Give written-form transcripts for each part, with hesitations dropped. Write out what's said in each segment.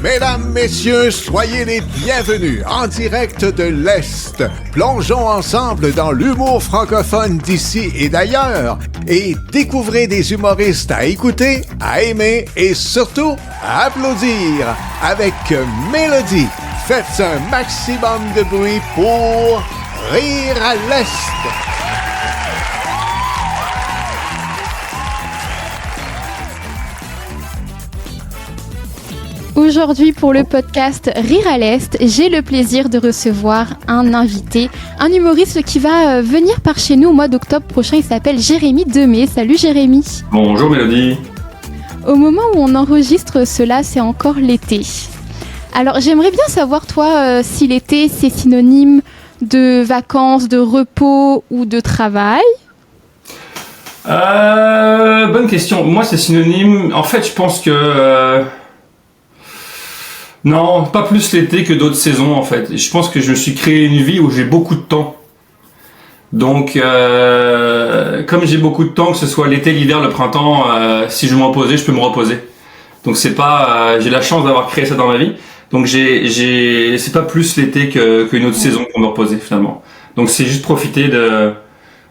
Mesdames, messieurs, soyez les bienvenus en direct de l'Est. Plongeons ensemble dans l'humour francophone d'ici et d'ailleurs et découvrez des humoristes à écouter, à aimer et surtout à applaudir avec Mélodie. Faites un maximum de bruit pour Rire à l'Est. Aujourd'hui, pour le podcast Rire à l'Est, j'ai le plaisir de recevoir un invité, un humoriste qui va venir par chez nous au mois d'octobre prochain. Il s'appelle Jérémy Demé. Salut Jérémy. Bonjour Mélodie. Au moment où on enregistre cela, c'est encore l'été. Alors j'aimerais bien savoir, toi, si l'été c'est synonyme de vacances, de repos ou de travail. Bonne question. Moi c'est synonyme. En fait je pense que... Non, pas plus l'été que d'autres saisons en fait. Je pense que je me suis créé une vie où j'ai beaucoup de temps. Donc, comme j'ai beaucoup de temps, que ce soit l'été, l'hiver, le printemps, si je veux me reposer, je peux me reposer. Donc c'est pas, j'ai la chance d'avoir créé ça dans ma vie. Donc c'est pas plus l'été qu'une autre saison pour me reposer finalement. Donc c'est juste profiter de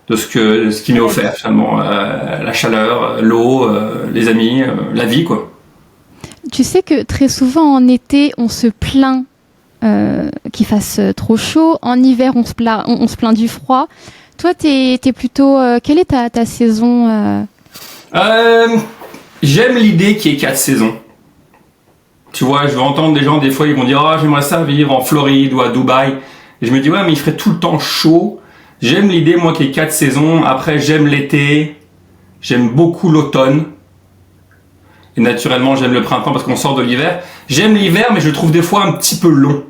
ce qui m'est offert finalement, la chaleur, l'eau, les amis, la vie quoi. Tu sais que très souvent en été, on se plaint qu'il fasse trop chaud. En hiver, on se plaint du froid. Toi, t'es plutôt... quelle est ta saison J'aime l'idée qu'il y ait 4 saisons. Tu vois, je vais entendre des gens, des fois, ils vont dire « Ah, j'aimerais ça vivre en Floride ou à Dubaï. » Et je me dis « Ouais, mais il ferait tout le temps chaud. » J'aime l'idée, moi, qu'il y ait 4 saisons. Après, j'aime l'été. J'aime beaucoup l'automne. Et naturellement, j'aime le printemps parce qu'on sort de l'hiver. J'aime l'hiver, mais je le trouve des fois un petit peu long.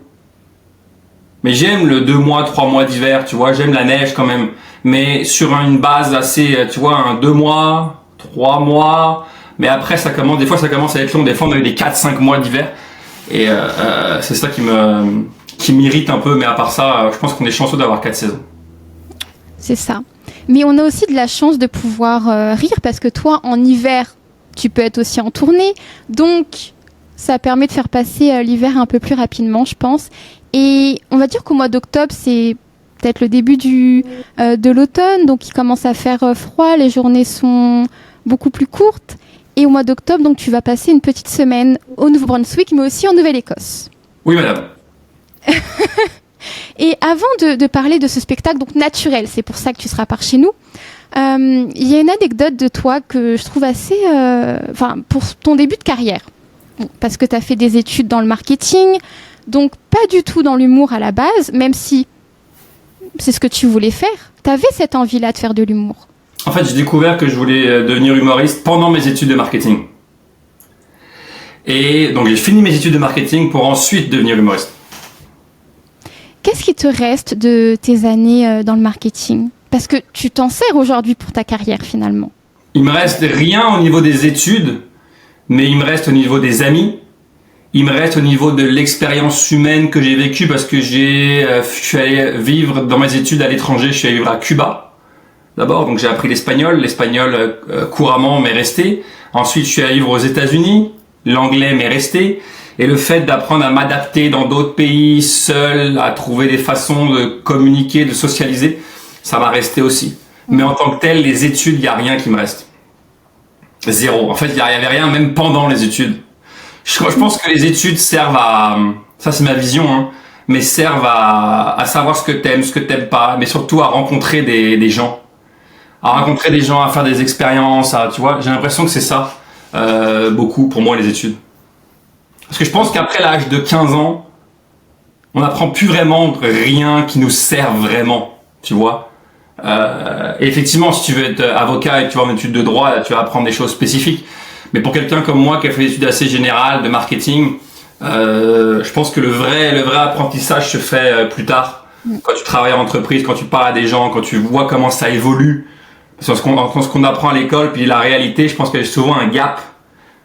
Mais j'aime le 2 mois, 3 mois d'hiver, tu vois. J'aime la neige quand même. Mais sur une base assez, tu vois, un 2 mois, 3 mois. Mais après, des fois, ça commence à être long. Des fois, on a eu des 4-5 mois d'hiver. Et c'est ça qui m'irrite un peu. Mais à part ça, je pense qu'on est chanceux d'avoir 4 saisons. C'est ça. Mais on a aussi de la chance de pouvoir rire parce que toi, en hiver, tu peux être aussi en tournée, donc ça permet de faire passer l'hiver un peu plus rapidement, je pense. Et on va dire qu'au mois d'octobre, c'est peut-être le début de l'automne, donc il commence à faire froid, les journées sont beaucoup plus courtes. Et au mois d'octobre, donc tu vas passer une petite semaine au Nouveau-Brunswick, mais aussi en Nouvelle-Écosse. Oui, madame. Et avant de parler de ce spectacle, donc naturel, c'est pour ça que tu seras par chez nous, il y a une anecdote de toi que je trouve assez... pour ton début de carrière. Bon, parce que tu as fait des études dans le marketing, donc pas du tout dans l'humour à la base, même si c'est ce que tu voulais faire. Tu avais cette envie-là de faire de l'humour. En fait, j'ai découvert que je voulais devenir humoriste pendant mes études de marketing. Et donc, j'ai fini mes études de marketing pour ensuite devenir humoriste. Qu'est-ce qui te reste de tes années dans le marketing ? Parce que tu t'en sers aujourd'hui pour ta carrière, finalement. Il me reste rien au niveau des études, mais il me reste au niveau des amis. Il me reste au niveau de l'expérience humaine que j'ai vécue parce que je suis allé vivre dans mes études à l'étranger. Je suis allé vivre à Cuba, d'abord. Donc, j'ai appris l'espagnol. L'espagnol, couramment, m'est resté. Ensuite, je suis allé vivre aux États-Unis. L'anglais m'est resté. Et le fait d'apprendre à m'adapter dans d'autres pays, seul, à trouver des façons de communiquer, de socialiser, ça m'a resté aussi. Mais en tant que tel, les études, il n'y a rien qui me reste. Zéro. En fait, il n'y avait rien même pendant les études. Je pense que les études servent à... Ça, c'est ma vision, hein, mais servent à savoir ce que t'aimes pas, mais surtout à rencontrer des gens. À rencontrer des gens, à faire des expériences, tu vois. J'ai l'impression que c'est ça, beaucoup, pour moi, les études. Parce que je pense qu'après l'âge de 15 ans, on n'apprend plus vraiment rien qui nous sert vraiment, tu vois. Et effectivement, si tu veux être avocat et que tu vas en études de droit, tu vas apprendre des choses spécifiques. Mais pour quelqu'un comme moi qui a fait des études assez générales de marketing, je pense que le vrai apprentissage se fait plus tard. Quand tu travailles en entreprise, quand tu parles à des gens, quand tu vois comment ça évolue. Parce que ce qu'on apprend à l'école, puis la réalité, je pense qu'il y a souvent un gap.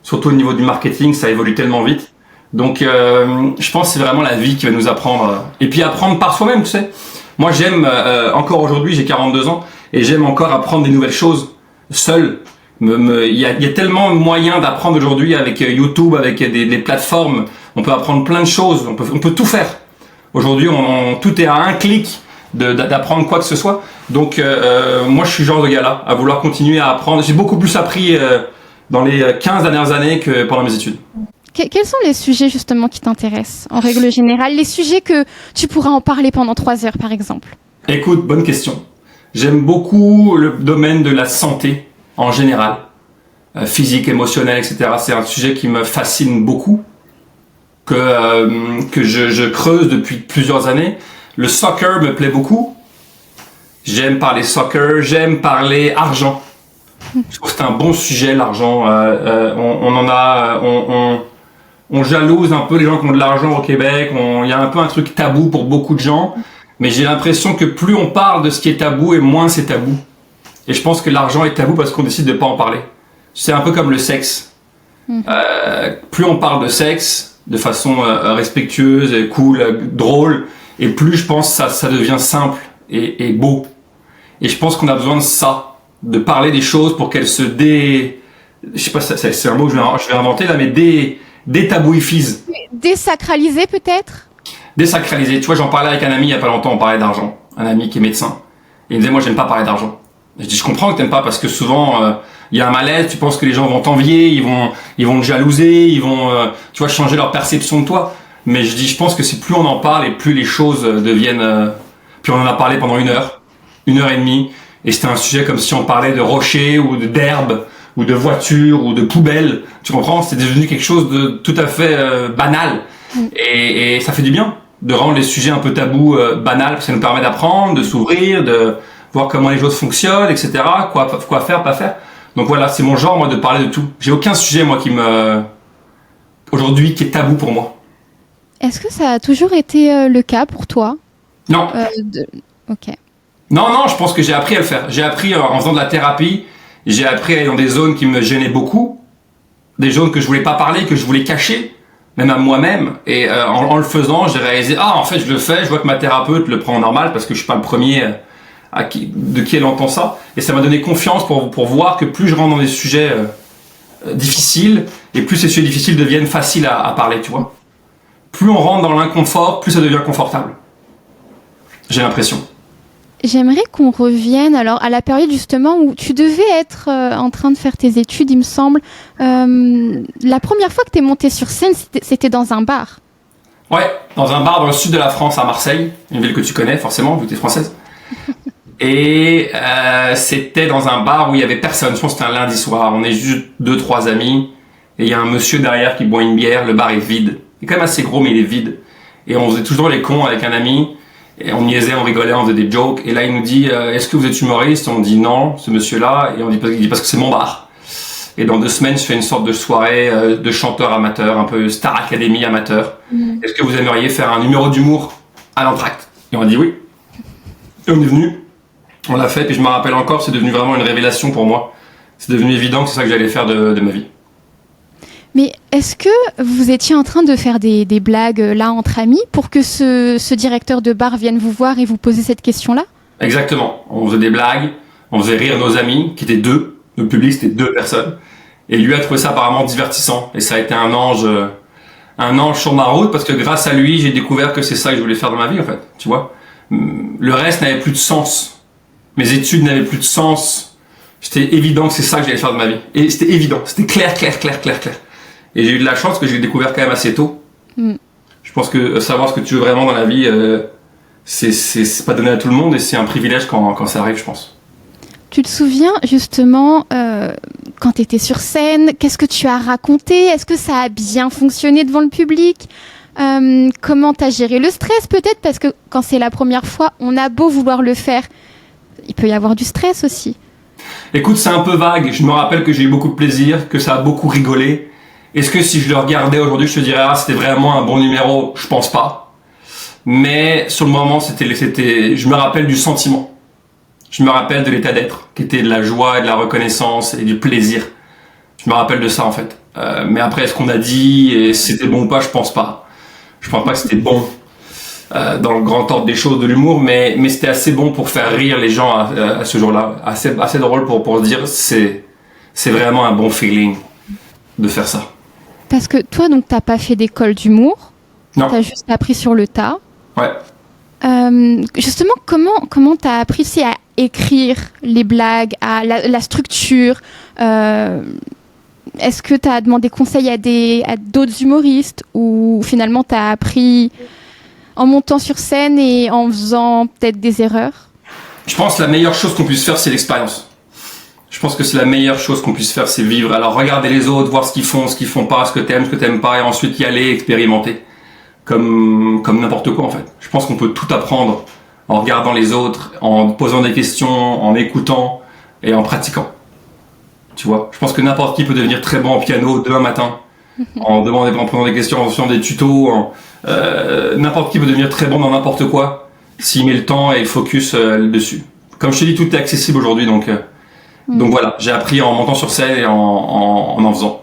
Surtout au niveau du marketing, ça évolue tellement vite. Donc, je pense que c'est vraiment la vie qui va nous apprendre. Et puis apprendre par soi-même, tu sais. Moi, j'aime, encore aujourd'hui, j'ai 42 ans, et j'aime encore apprendre des nouvelles choses, seul. Il y a tellement de moyens d'apprendre aujourd'hui avec YouTube, avec des plateformes On peut apprendre plein de choses. On peut tout faire. Aujourd'hui, tout est à un clic d'apprendre quoi que ce soit. Donc, moi, je suis le genre de gars-là, à vouloir continuer à apprendre. J'ai beaucoup plus appris dans les 15 dernières années que pendant mes études. Quels sont les sujets justement qui t'intéressent en règle générale? Les sujets que tu pourras en parler pendant 3 heures par exemple? Écoute, bonne question. J'aime beaucoup le domaine de la santé en général, physique, émotionnelle, etc. C'est un sujet qui me fascine beaucoup, que je creuse depuis plusieurs années. Le soccer me plaît beaucoup. J'aime parler soccer, j'aime parler argent. Je trouve que c'est un bon sujet, l'argent. On jalouse un peu les gens qui ont de l'argent au Québec. Il y a un peu un truc tabou pour beaucoup de gens. Mais j'ai l'impression que plus on parle de ce qui est tabou et moins c'est tabou. Et je pense que l'argent est tabou parce qu'on décide de pas en parler. C'est un peu comme le sexe. Plus on parle de sexe de façon respectueuse, cool, drôle, et plus je pense que ça devient simple et beau. Et je pense qu'on a besoin de ça, de parler des choses pour qu'elles se je sais pas, c'est un mot que je vais inventer là, mais détabouifisent. Désacraliser peut-être? Désacraliser. Tu vois, j'en parlais avec un ami il y a pas longtemps, on parlait d'argent. Un ami qui est médecin. Et il me disait, moi, j'aime pas parler d'argent. Et je dis, je comprends que t'aimes pas parce que souvent, il y a un malaise, tu penses que les gens vont t'envier, ils vont te jalouser, ils vont, tu vois, changer leur perception de toi. Mais je dis, je pense que c'est plus on en parle et plus les choses deviennent, puis on en a parlé pendant 1 heure, 1 heure et demie. Et c'était un sujet comme si on parlait de rochers ou d'herbes ou de voitures ou de poubelles. Tu comprends? C'est devenu quelque chose de tout à fait banal. Et ça fait du bien de rendre les sujets un peu tabous banals, parce que ça nous permet d'apprendre, de s'ouvrir, de voir comment les choses fonctionnent, etc. Quoi faire, pas faire. Donc voilà, c'est mon genre, moi, de parler de tout. J'ai aucun sujet, moi, aujourd'hui, qui est tabou pour moi. Est-ce que ça a toujours été le cas pour toi? Non. Ok. Non, je pense que j'ai appris à le faire. J'ai appris en faisant de la thérapie, j'ai appris à aller dans des zones qui me gênaient beaucoup, des zones que je voulais pas parler, que je voulais cacher, même à moi-même. Et en le faisant, j'ai réalisé, en fait, je le fais, je vois que ma thérapeute le prend normal, parce que je suis pas le premier de qui elle entend ça. Et ça m'a donné confiance pour voir que plus je rentre dans des sujets difficiles, et plus ces sujets difficiles deviennent faciles à parler, tu vois. Plus on rentre dans l'inconfort, plus ça devient confortable. J'ai l'impression. J'aimerais qu'on revienne alors à la période justement où tu devais être en train de faire tes études, il me semble. La première fois que tu es monté sur scène, c'était dans un bar. Ouais, dans un bar dans le sud de la France, à Marseille, une ville que tu connais forcément, vu que tu es française. Et c'était dans un bar où il y avait personne. Je pense que c'était un lundi soir. On est juste 2-3 amis. Et il y a un monsieur derrière qui boit une bière. Le bar est vide. Il est quand même assez gros, mais il est vide. Et on faisait toujours les cons avec un ami. Et on niaisait, on rigolait, on faisait des jokes. Et là, il nous dit, est-ce que vous êtes humoriste? On dit non, ce monsieur-là. Et il dit parce que c'est mon bar. Et dans 2 semaines, je fais une sorte de soirée de chanteurs amateurs, un peu Star Academy amateur. Est-ce que vous aimeriez faire un numéro d'humour à l'entracte? Et on a dit oui. Et on est venu. On l'a fait, puis je me rappelle encore, c'est devenu vraiment une révélation pour moi. C'est devenu évident que c'est ça que j'allais faire de ma vie. Mais est-ce que vous étiez en train de faire des blagues là entre amis pour que ce directeur de bar vienne vous voir et vous poser cette question-là? Exactement. On faisait des blagues, on faisait rire nos amis, qui étaient 2. Le public, c'était 2 personnes. Et lui a trouvé ça apparemment divertissant. Et ça a été un ange sur ma route, parce que grâce à lui, j'ai découvert que c'est ça que je voulais faire dans ma vie, en fait. Tu vois? Le reste n'avait plus de sens. Mes études n'avaient plus de sens. C'était évident que c'est ça que j'allais faire de ma vie. Et c'était évident. C'était clair. Et j'ai eu de la chance que j'ai découvert quand même assez tôt. Je pense que savoir ce que tu veux vraiment dans la vie, c'est pas donné à tout le monde, et c'est un privilège quand ça arrive, je pense. Tu te souviens justement quand tu étais sur scène, qu'est-ce que tu as raconté? Est-ce que ça a bien fonctionné devant le public? Comment tu as géré le stress peut-être? Parce que quand c'est la première fois, on a beau vouloir le faire, il peut y avoir du stress aussi. Écoute, c'est un peu vague. Je me rappelle que j'ai eu beaucoup de plaisir, que ça a beaucoup rigolé. Est-ce que si je le regardais aujourd'hui, je te dirais, c'était vraiment un bon numéro? Je pense pas. Mais sur le moment, je me rappelle du sentiment. Je me rappelle de l'état d'être, qui était de la joie, de la reconnaissance et du plaisir. Je me rappelle de ça, en fait. Mais après, est-ce qu'on a dit et c'était bon ou pas? Je pense pas. Je pense pas que c'était bon dans le grand ordre des choses de l'humour, mais c'était assez bon pour faire rire les gens à ce jour-là. Assez drôle pour se dire, c'est vraiment un bon feeling de faire ça. Parce que toi, donc, t'as pas fait d'école d'humour. Non. T'as juste appris sur le tas. Ouais. Justement, comment t'as appris aussi à écrire les blagues, à la structure Est-ce que t'as demandé conseil à d'autres humoristes ou finalement t'as appris en montant sur scène et en faisant peut-être des erreurs? Je pense que la meilleure chose qu'on puisse faire, c'est l'expérience. Je pense que c'est la meilleure chose qu'on puisse faire, c'est vivre. Alors regarder les autres, voir ce qu'ils font pas, ce que t'aimes pas, et ensuite y aller, expérimenter. Comme n'importe quoi en fait. Je pense qu'on peut tout apprendre en regardant les autres, en posant des questions, en écoutant et en pratiquant. Tu vois, je pense que n'importe qui peut devenir très bon en piano demain matin, en prenant des questions, en faisant des tutos. N'importe qui peut devenir très bon dans n'importe quoi s'il met le temps et le focus dessus. Comme je te dis, tout est accessible aujourd'hui, donc voilà, j'ai appris en montant sur scène et en faisant.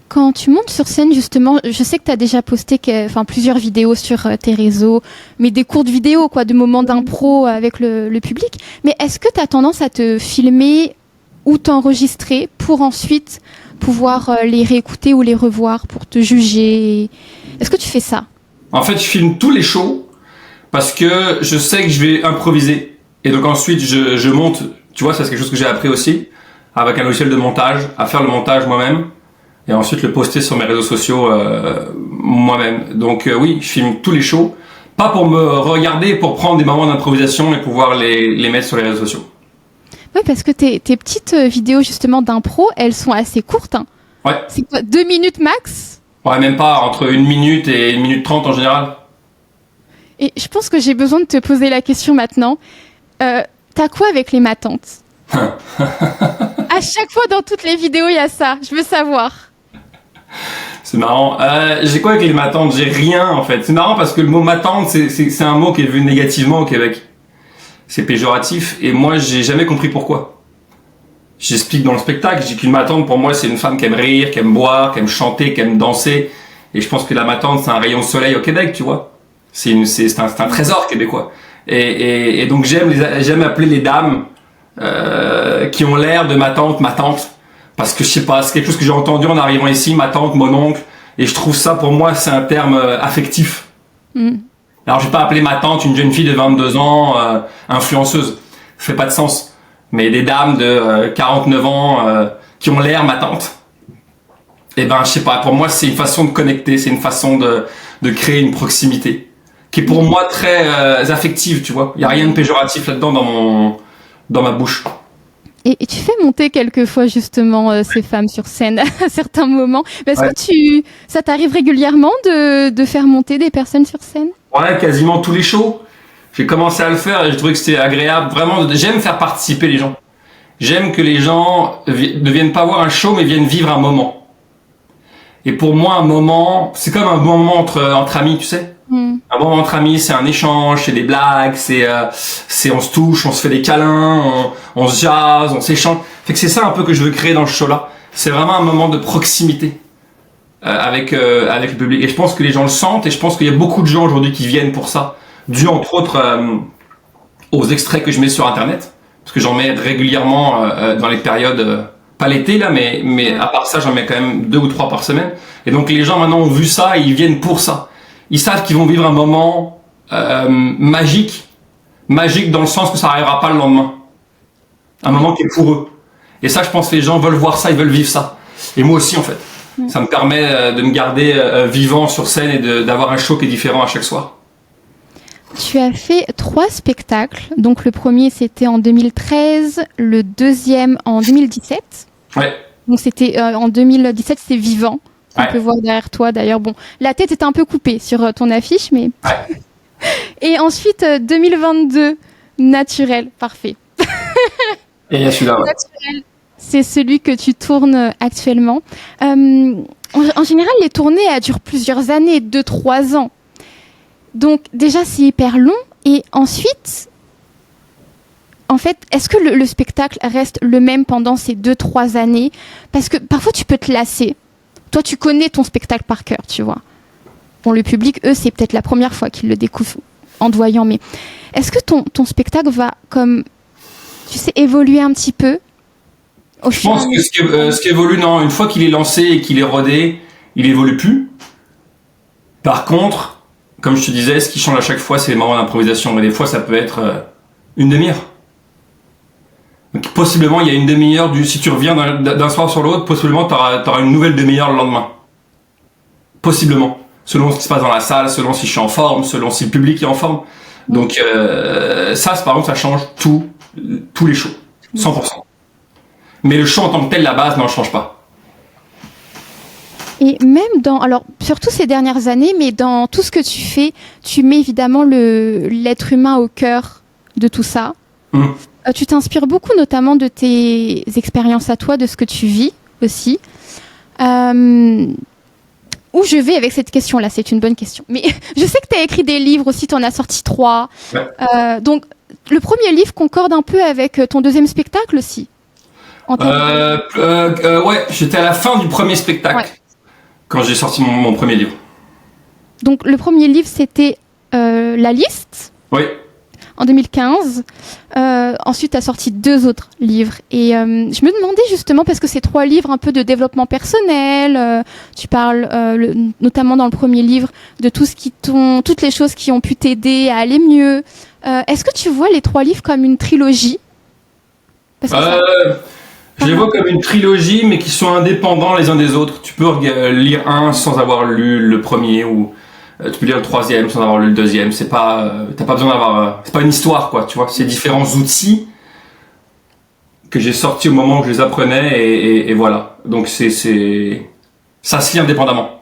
Quand tu montes sur scène, justement, je sais que tu as déjà posté plusieurs vidéos sur tes réseaux, mais des courtes vidéos, quoi, de moments d'impro avec le public. Mais est-ce que tu as tendance à te filmer ou t'enregistrer pour ensuite pouvoir les réécouter ou les revoir pour te juger? Est-ce que tu fais ça? En fait, je filme tous les shows parce que je sais que je vais improviser. Et donc ensuite, je monte. Tu vois, ça c'est quelque chose que j'ai appris aussi, avec un logiciel de montage, à faire le montage moi-même. Et ensuite le poster sur mes réseaux sociaux moi-même. Donc oui, je filme tous les shows, pas pour me regarder, pour prendre des moments d'improvisation et pouvoir les mettre sur les réseaux sociaux. Oui, parce que tes petites vidéos justement d'impro, elles sont assez courtes. Hein. Ouais. C'est quoi, 2 minutes max? Ouais, même pas, entre 1 minute et 1 minute 30 en général. Et je pense que j'ai besoin de te poser la question maintenant. T'as quoi avec les matantes? À chaque fois dans toutes les vidéos, il y a ça. Je veux savoir. C'est marrant. J'ai quoi avec les matantes? J'ai rien en fait. C'est marrant parce que le mot matante, c'est un mot qui est vu négativement au Québec. C'est péjoratif et moi j'ai jamais compris pourquoi. J'explique dans le spectacle, je dis qu'une matante pour moi c'est une femme qui aime rire, qui aime boire, qui aime chanter, qui aime danser. Et je pense que la matante c'est un rayon de soleil au Québec, tu vois. C'est un trésor québécois. Et donc j'aime appeler les dames qui ont l'air de ma tante. Parce que je sais pas, c'est quelque chose que j'ai entendu en arrivant ici, ma tante, mon oncle, et je trouve ça, pour moi, c'est un terme affectif. Alors, je vais pas appeler ma tante une jeune fille de 22 ans, influenceuse. Ça fait pas de sens. Mais des dames de 49 ans qui ont l'air ma tante. Eh ben, je sais pas, pour moi, c'est une façon de connecter, c'est une façon de créer une proximité, qui est pour moi très affective, tu vois. Il y a rien de péjoratif là-dedans dans ma bouche. Et tu fais monter quelquefois justement ces femmes sur scène à certains moments. Est-ce que ça t'arrive régulièrement de faire monter des personnes sur scène? Ouais, quasiment tous les shows. J'ai commencé à le faire et je trouvais que c'était agréable. Vraiment, j'aime faire participer les gens. J'aime que les gens ne viennent pas voir un show, mais viennent vivre un moment. Et pour moi, un moment, c'est comme un bon moment entre amis, tu sais. Un moment entre amis, c'est un échange, c'est des blagues, c'est on se touche, on se fait des câlins, on se jase, on s'échange. Fait que c'est ça un peu que je veux créer dans ce show-là. C'est vraiment un moment de proximité avec le public. Et je pense que les gens le sentent et je pense qu'il y a beaucoup de gens aujourd'hui qui viennent pour ça, dû entre autres aux extraits que je mets sur Internet, parce que j'en mets régulièrement dans les périodes, pas l'été là, mais à part ça, j'en mets quand même 2 ou 3 par semaine. Et donc les gens maintenant ont vu ça et ils viennent pour ça. Ils savent qu'ils vont vivre un moment magique dans le sens que ça n'arrivera pas le lendemain. Un moment qui est pour eux. Et ça, je pense que les gens veulent voir ça, ils veulent vivre ça. Et moi aussi, en fait. Ça me permet de me garder vivant sur scène et d'avoir un show qui est différent à chaque soir. Tu as fait 3 spectacles. Donc le premier, c'était en 2013, le deuxième en 2017. Ouais. Donc c'était en 2017, c'était Vivant. On peut voir derrière toi d'ailleurs. Bon, la tête est un peu coupée sur ton affiche, mais. Ouais. Et ensuite 2022, Naturel, parfait. Et il y a celui-là. Ouais. Naturel, c'est celui que tu tournes actuellement. En général, les tournées elles durent plusieurs années, 2-3 ans. Donc déjà, c'est hyper long. Et ensuite, en fait, est-ce que le spectacle reste le même pendant ces 2-3 années? Parce que parfois, tu peux te lasser. Toi, tu connais ton spectacle par cœur, tu vois. Bon, le public, eux, c'est peut-être la première fois qu'ils le découvrent en te voyant, mais est-ce que ton spectacle va, comme, tu sais, évoluer un petit peu Je pense que ce qui évolue, non, une fois qu'il est lancé et qu'il est rodé, il évolue plus. Par contre, comme je te disais, ce qui change à chaque fois, c'est les moments d'improvisation. Et des fois, ça peut être une demi-heure. Donc, possiblement, il y a une demi-heure si tu reviens d'un soir sur l'autre, possiblement, t'auras une nouvelle demi-heure le lendemain. Possiblement. Selon ce qui se passe dans la salle, selon si je suis en forme, selon si le public est en forme. Donc, ça, par exemple, ça change tous les shows. 100%. Mais le show en tant que tel, la base, n'en change pas. Et même alors, surtout ces dernières années, mais dans tout ce que tu fais, tu mets évidemment l'être humain au cœur de tout ça. Tu t'inspires beaucoup, notamment de tes expériences à toi, de ce que tu vis aussi. Où je vais avec cette question-là, c'est une bonne question. Mais je sais que tu as écrit des livres aussi, tu en as sorti 3. Ouais. Donc, le premier livre concorde un peu avec ton deuxième spectacle aussi. Ouais, j'étais à la fin du premier spectacle quand j'ai sorti mon premier livre. Donc, le premier livre, c'était La Liste. Oui. En 2015. Ensuite, tu as sorti 2 autres livres. Et je me demandais justement, parce que c'est 3 livres un peu de développement personnel, tu parles notamment dans le premier livre de toutes les choses qui ont pu t'aider à aller mieux. Est-ce que tu vois les 3 livres comme une trilogie? Je les vois comme une trilogie, mais qui sont indépendants les uns des autres. Tu peux lire un sans avoir lu le premier, ou tu peux lire le troisième sans avoir lu le deuxième. C'est pas, t'as pas besoin d'avoir, c'est pas une histoire, quoi, tu vois. C'est différents outils que j'ai sortis au moment où je les apprenais, et voilà. Donc ça se lit indépendamment.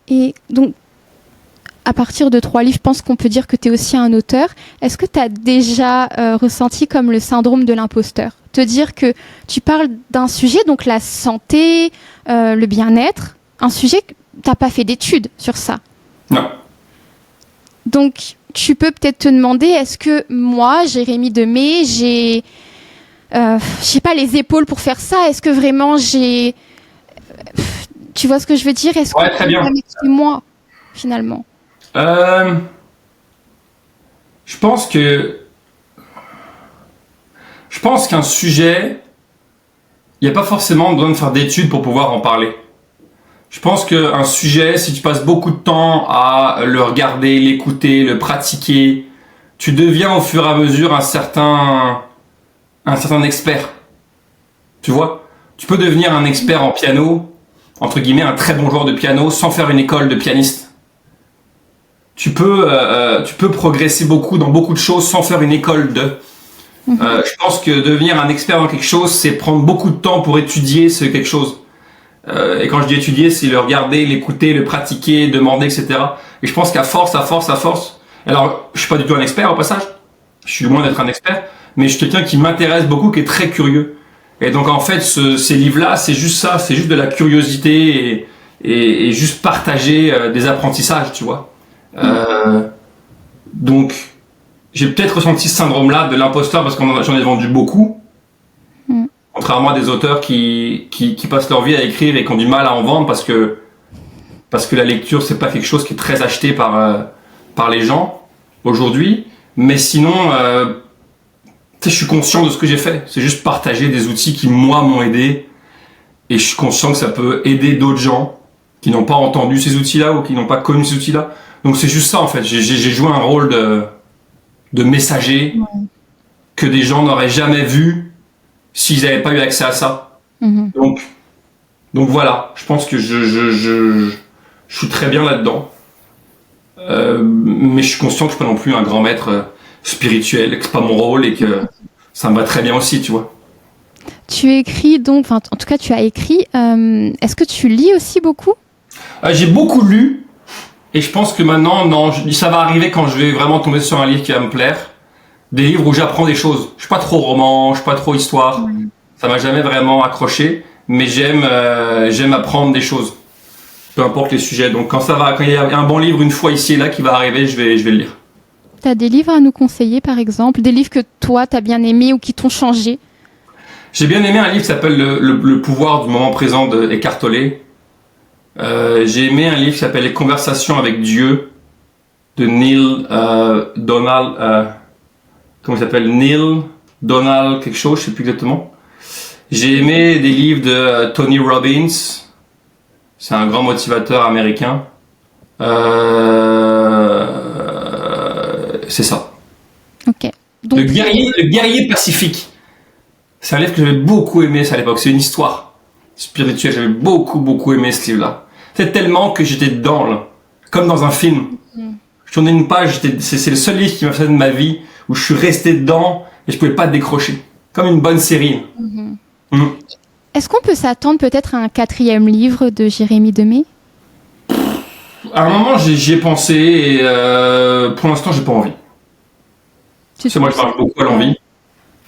Et donc, à partir de 3 livres, je pense qu'on peut dire que tu es aussi un auteur. Est-ce que tu as déjà ressenti comme le syndrome de l'imposteur? Te dire que tu parles d'un sujet, donc la santé, le bien-être, un sujet que tu n'as pas fait d'études sur ça. Non. Donc, tu peux peut-être te demander, est-ce que moi, Jérémy Demey, j'ai, je sais pas, les épaules pour faire ça? Est-ce que vraiment j'ai... Tu vois ce que je veux dire? Est-ce très bien. C'est moi, finalement? Je pense qu'un sujet, il n'y a pas forcément besoin de faire d'études pour pouvoir en parler. Je pense qu'un sujet, si tu passes beaucoup de temps à le regarder, l'écouter, le pratiquer, tu deviens au fur et à mesure un certain expert. Tu vois? Tu peux devenir un expert en piano, entre guillemets, un très bon joueur de piano, sans faire une école de pianiste. Tu peux progresser beaucoup dans beaucoup de choses sans faire une école de... je pense que devenir un expert dans quelque chose, c'est prendre beaucoup de temps pour étudier ce quelque chose. Et quand je dis étudier, c'est le regarder, l'écouter, le pratiquer, demander, etc. Et je pense qu'à force, alors je suis pas du tout un expert au passage, je suis loin d'être un expert, mais je suis quelqu'un qui m'intéresse beaucoup, qui est très curieux. Et donc en fait, ces livres-là, c'est juste ça, c'est juste de la curiosité et juste partager des apprentissages, tu vois. Donc j'ai peut-être ressenti ce syndrome-là de l'imposteur parce que j'en ai vendu beaucoup. Contrairement à des auteurs qui passent leur vie à écrire et qui ont du mal à en vendre parce que la lecture, c'est pas quelque chose qui est très acheté par les gens aujourd'hui. Mais sinon, je suis conscient de ce que j'ai fait. C'est juste partager des outils qui, moi, m'ont aidé. Et je suis conscient que ça peut aider d'autres gens qui n'ont pas entendu ces outils-là ou qui n'ont pas connu ces outils-là. Donc c'est juste ça, en fait. J'ai joué un rôle de messager que des gens n'auraient jamais vu s'ils n'avaient pas eu accès à ça. Donc voilà, je pense que je suis très bien là-dedans. Mais je suis conscient que je suis pas non plus un grand maître spirituel, que c'est pas mon rôle et que ça me va très bien aussi, tu vois. Tu écris donc, en tout cas tu as écrit, est-ce que tu lis aussi beaucoup? J'ai beaucoup lu et je pense que maintenant, non, ça va arriver quand je vais vraiment tomber sur un livre qui va me plaire. Des livres où j'apprends des choses. Je suis pas trop roman, je suis pas trop histoire. Ça m'a jamais vraiment accroché, mais j'aime apprendre des choses. Peu importe les sujets. Donc quand il y a un bon livre une fois ici et là qui va arriver, je vais le lire. T'as des livres à nous conseiller, par exemple? Des livres que toi t'as bien aimé ou qui t'ont changé? J'ai bien aimé un livre qui s'appelle le pouvoir du moment présent de Eckhart Tolle. J'ai aimé un livre qui s'appelle Les conversations avec Dieu de Neil Donald. Comment il s'appelle? Neil Donald quelque chose, je sais plus exactement. J'ai aimé des livres de Tony Robbins. C'est un grand motivateur américain. C'est ça. Ok. Donc, Le guerrier pacifique. C'est un livre que j'avais beaucoup aimé à l'époque. C'est une histoire spirituelle. J'avais beaucoup aimé ce livre-là. C'est tellement que j'étais dedans, là. Comme dans un film. Je tournais une page, c'est le seul livre qui m'a fait de ma vie où je suis resté dedans et je pouvais pas décrocher. Comme une bonne série. Est-ce qu'on peut s'attendre peut-être à un 4e livre de Jérémy Demé? À un moment, j'y ai pensé et pour l'instant, j'ai pas envie. C'est moi qui parle beaucoup à l'envie.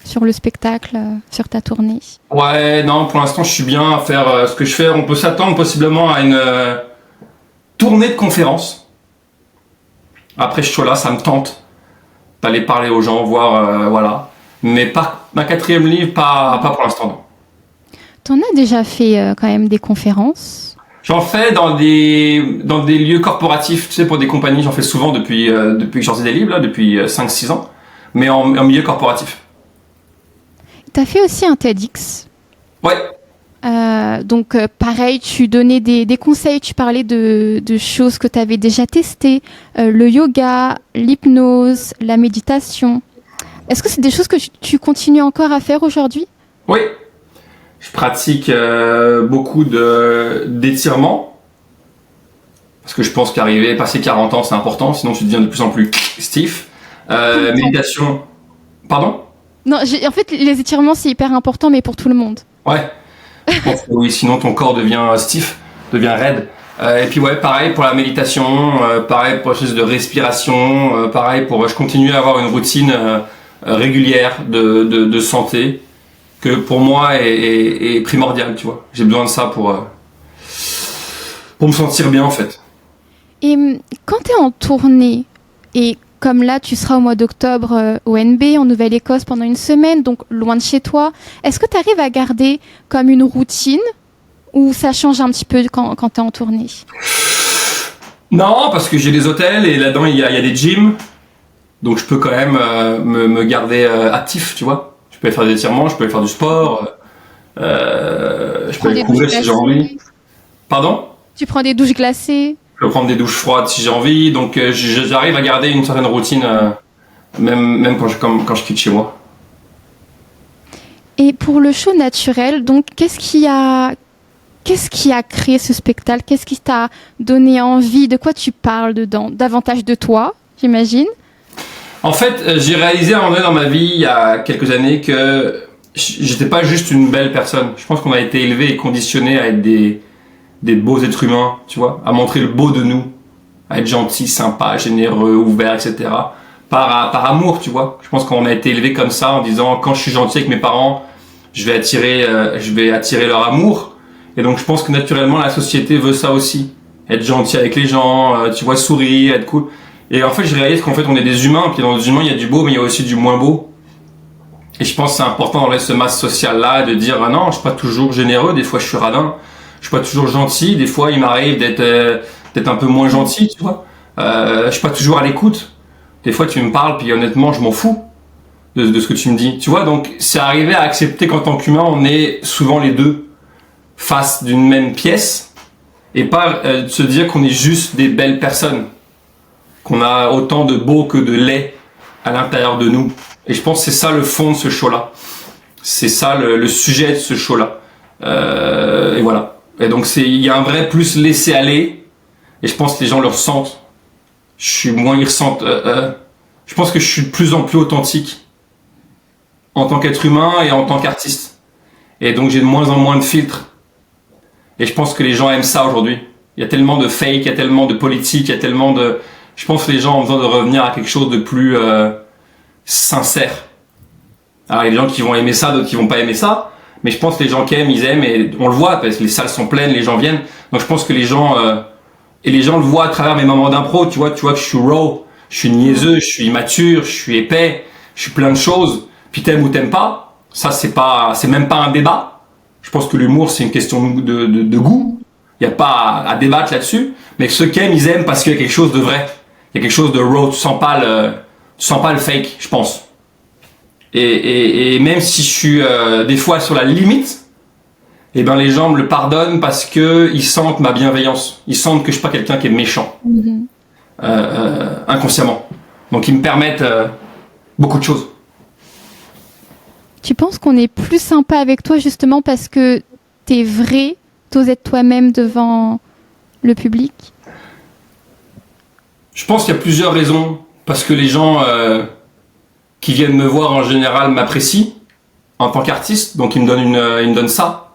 Sur le spectacle, sur ta tournée? Ouais, non, pour l'instant, je suis bien à faire ce que je fais. On peut s'attendre possiblement à une tournée de conférences. Après ce show-là, ça me tente d'aller parler aux gens, voir, voilà. Mais pas ma 4e livre, pas pour l'instant, non. T'en as déjà fait quand même des conférences? J'en fais dans des lieux corporatifs, tu sais, pour des compagnies. J'en fais souvent depuis que j'en fais des livres, là, depuis 5-6 ans. Mais en milieu corporatif. T'as fait aussi un TEDx. Ouais. Donc pareil, tu donnais des conseils, tu parlais de choses que tu avais déjà testées, le yoga, l'hypnose, la méditation. Est-ce que c'est des choses que tu continues encore à faire aujourd'hui? Oui. Je pratique beaucoup d'étirements. Parce que je pense passer 40 ans, c'est important, sinon tu deviens de plus en plus stiff. Méditation. Pardon? Non, en fait, les étirements, c'est hyper important, mais pour tout le monde. Ouais. Je pense que oui, sinon ton corps devient stiff, devient raide. Et puis ouais, pareil pour la méditation, pareil pour les choses de respiration, pareil pour... Je continue à avoir une routine régulière de santé que pour moi est primordiale, tu vois. J'ai besoin de ça pour me sentir bien en fait. Et quand tu es en tournée, et comme là tu seras au mois d'octobre au NB, en Nouvelle-Écosse pendant une semaine, donc loin de chez toi, est-ce que tu arrives à garder comme une routine ou ça change un petit peu quand tu es en tournée? Non, parce que j'ai des hôtels et là-dedans il y a des gyms, donc je peux quand même me garder actif, tu vois. Je peux aller faire des étirements, je peux aller faire du sport, je peux aller courir si j'ai envie. Pardon? Tu prends des douches glacées? Je peux prendre des douches froides si j'ai envie, donc j'arrive à garder une certaine routine, même quand je quitte chez moi. Et pour le show naturel, donc qu'est-ce qui a créé ce spectacle? Qu'est-ce qui t'a donné envie? De quoi tu parles dedans? Davantage de toi, j'imagine? En fait, j'ai réalisé à un moment donné dans ma vie, il y a quelques années, que j'étais pas juste une belle personne. Je pense qu'on a été élevés et conditionnés à être des beaux êtres humains, tu vois, à montrer le beau de nous, à être gentil, sympa, généreux, ouvert, etc. Par amour, tu vois. Je pense qu'on a été élevés comme ça en disant quand je suis gentil avec mes parents, je vais attirer leur amour. Et donc je pense que naturellement la société veut ça aussi, être gentil avec les gens, tu vois, sourire, être cool. Et en fait, je réalise qu'en fait on est des humains, puis dans les humains il y a du beau, mais il y a aussi du moins beau. Et je pense que c'est important dans ce masse social-là de dire non, je suis pas toujours généreux, des fois je suis radin. Je suis pas toujours gentil, des fois il m'arrive d'être un peu moins gentil, tu vois. Je suis pas toujours à l'écoute. Des fois tu me parles, puis honnêtement je m'en fous de ce que tu me dis, tu vois. Donc c'est arriver à accepter qu'en tant qu'humain on est souvent les deux face d'une même pièce et pas se dire qu'on est juste des belles personnes, qu'on a autant de beau que de laid à l'intérieur de nous. Et je pense que c'est ça le fond de ce show-là. C'est ça le sujet de ce show-là. Et voilà. Et donc il y a un vrai plus laisser aller. Et je pense que les gens le ressentent. Ils ressentent. Je pense que je suis de plus en plus authentique en tant qu'être humain et en tant qu'artiste. Et donc j'ai de moins en moins de filtres. Et je pense que les gens aiment ça aujourd'hui. Il y a tellement de fake, il y a tellement de politique, il y a tellement de... Je pense que les gens ont besoin de revenir à quelque chose de plus sincère. Alors il y a des gens qui vont aimer ça, d'autres qui vont pas aimer ça. Mais je pense que les gens qui aiment, ils aiment. Et on le voit parce que les salles sont pleines, les gens viennent. Donc je pense que les gens... et les gens le voient à travers mes moments d'impro. Tu vois que je suis raw, je suis niaiseux, je suis immature, je suis épais, je suis plein de choses. Puis t'aimes ou t'aimes pas. Ça, c'est même pas un débat. Je pense que l'humour, c'est une question de goût. Il n'y a pas à débattre là-dessus. Mais ceux qui aiment, ils aiment parce qu'il y a quelque chose de vrai. Il y a quelque chose de raw. Tu sens pas le fake, je pense. Et même si je suis des fois sur la limite, et ben les gens me le pardonnent parce que ils sentent ma bienveillance. Ils sentent que je suis pas quelqu'un qui est méchant, inconsciemment. Donc ils me permettent beaucoup de choses. Tu penses qu'on est plus sympa avec toi justement parce que t'es vrai, t'oses être toi-même devant le public? Je pense qu'il y a plusieurs raisons. Parce que les gens qui viennent me voir en général m'apprécient en tant qu'artiste, donc ils me donnent ça.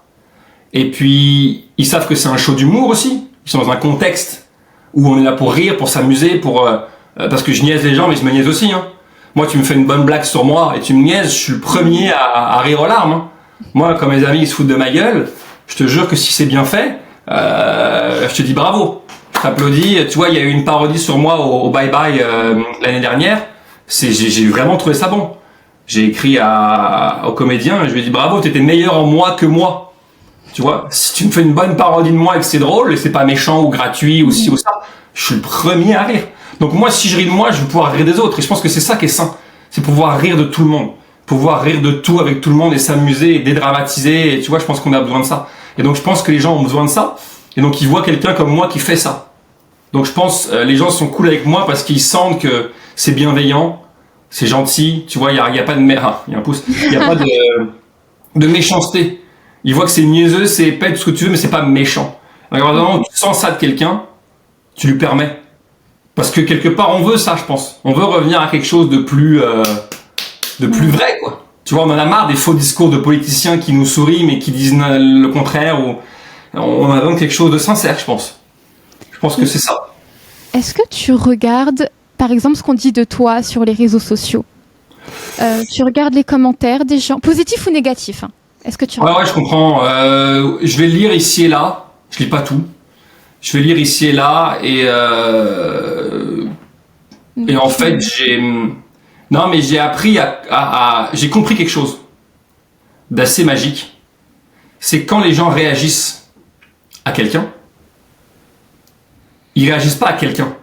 Et puis ils savent que c'est un show d'humour aussi. Ils sont dans un contexte où on est là pour rire, pour s'amuser, parce que je niaise les gens, mais je me niaise aussi. Hein. Moi, tu me fais une bonne blague sur moi et tu me niaises, je suis le premier à rire aux larmes. Hein. Moi, quand mes amis ils se foutent de ma gueule, je te jure que si c'est bien fait, je te dis bravo. Je t'applaudis. Tu vois, il y a eu une parodie sur moi au Bye Bye l'année dernière. J'ai vraiment trouvé ça bon. J'ai écrit au comédien et je lui ai dit bravo, t'étais meilleur en moi que moi. Tu vois, si tu me fais une bonne parodie de moi et que c'est drôle et c'est pas méchant ou gratuit ou ci ou ça, je suis le premier à rire. Donc moi, si je ris de moi, je vais pouvoir rire des autres. Et je pense que c'est ça qui est sain. C'est pouvoir rire de tout le monde. Pouvoir rire de tout avec tout le monde et s'amuser et dédramatiser. Et tu vois, je pense qu'on a besoin de ça. Et donc je pense que les gens ont besoin de ça. Et donc ils voient quelqu'un comme moi qui fait ça. Donc je pense les gens sont cool avec moi parce qu'ils sentent que c'est bienveillant, c'est gentil. Tu vois, il y a pas de il y a un pouce. Il y a pas de méchanceté. Ils voient que c'est niaiseux, c'est épais, tout ce que tu veux, mais c'est pas méchant. Donc vraiment, tu sens ça de quelqu'un, tu lui permets. Parce que quelque part, on veut ça, je pense. On veut revenir à quelque chose de plus vrai, quoi. Tu vois, on en a marre des faux discours de politiciens qui nous sourient mais qui disent le contraire. Ou on a donc quelque chose de sincère, je pense. Je pense que c'est ça. Est-ce que tu regardes, par exemple, ce qu'on dit de toi sur les réseaux sociaux? Tu regardes les commentaires des gens, positifs ou négatifs, hein? Est-ce que tu regardes? Ouais, je comprends. Je vais lire ici et là. Je lis pas tout. Je vais lire ici et là et en fait j'ai appris j'ai compris quelque chose d'assez magique. C'est quand les gens réagissent à quelqu'un, ils réagissent pas à quelqu'un.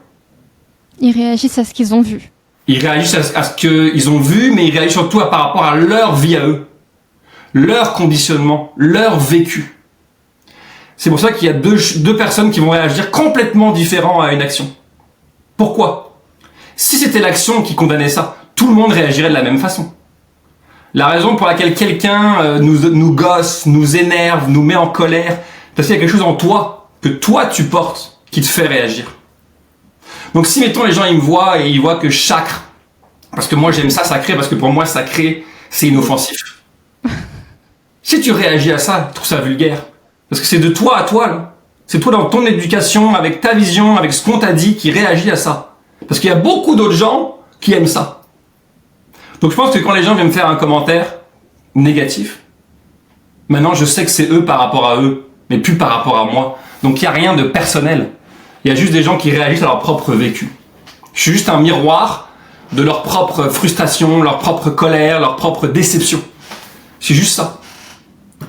Ils réagissent à ce qu'ils ont vu. Ils réagissent à ce qu'ils ont vu, mais ils réagissent surtout par rapport à leur vie à eux, leur conditionnement, leur vécu. C'est pour ça qu'il y a deux personnes qui vont réagir complètement différents à une action. Pourquoi? Si c'était l'action qui condamnait ça, tout le monde réagirait de la même façon. La raison pour laquelle quelqu'un nous gosse, nous énerve, nous met en colère, parce qu'il y a quelque chose en toi, que toi tu portes, qui te fait réagir. Donc si, mettons, les gens ils me voient et ils voient que je sacre, parce que moi j'aime ça sacrer, parce que pour moi sacrer, c'est inoffensif. Si tu réagis à ça, je trouve ça vulgaire. Parce que c'est de toi à toi, là. C'est toi dans ton éducation, avec ta vision, avec ce qu'on t'a dit, qui réagit à ça. Parce qu'il y a beaucoup d'autres gens qui aiment ça. Donc je pense que quand les gens viennent me faire un commentaire négatif, maintenant je sais que c'est eux par rapport à eux, mais plus par rapport à moi. Donc il n'y a rien de personnel. Il y a juste des gens qui réagissent à leur propre vécu. Je suis juste un miroir de leur propre frustration, leur propre colère, leur propre déception. C'est juste ça.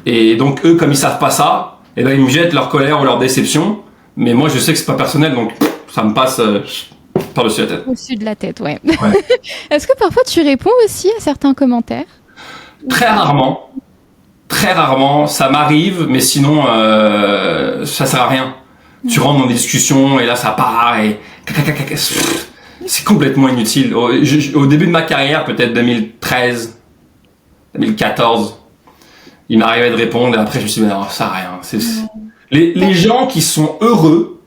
Et donc eux, comme ils savent pas ça, eh ben ils me jettent leur colère ou leur déception. Mais moi, je sais que c'est pas personnel, donc ça me passe par-dessus la tête. Au-dessus de la tête, ouais. Est-ce que parfois tu réponds aussi à certains commentaires? Très rarement. Très rarement, ça m'arrive, mais sinon, ça sert à rien. Tu rentres dans des discussions et là ça part et c'est complètement inutile. Au début de ma carrière, peut-être 2013, 2014, il m'arrivait de répondre et après je me suis dit, mais non, ça sert à rien. Les gens qui sont heureux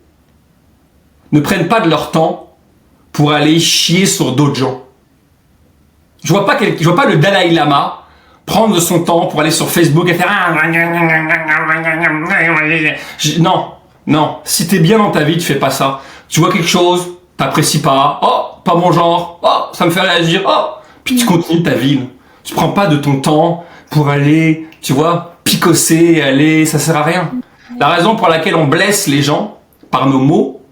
ne prennent pas de leur temps pour aller chier sur d'autres gens. Je vois pas le Dalai Lama prendre de son temps pour aller sur Facebook et faire non, si t'es bien dans ta vie, tu fais pas ça. Tu vois quelque chose, t'apprécies pas, oh, pas mon genre, oh, ça me fait réagir, oh, puis tu continues ta vie. Tu prends pas de ton temps pour aller, tu vois, picosser, ça sert à rien. La raison pour laquelle on blesse les gens par nos mots,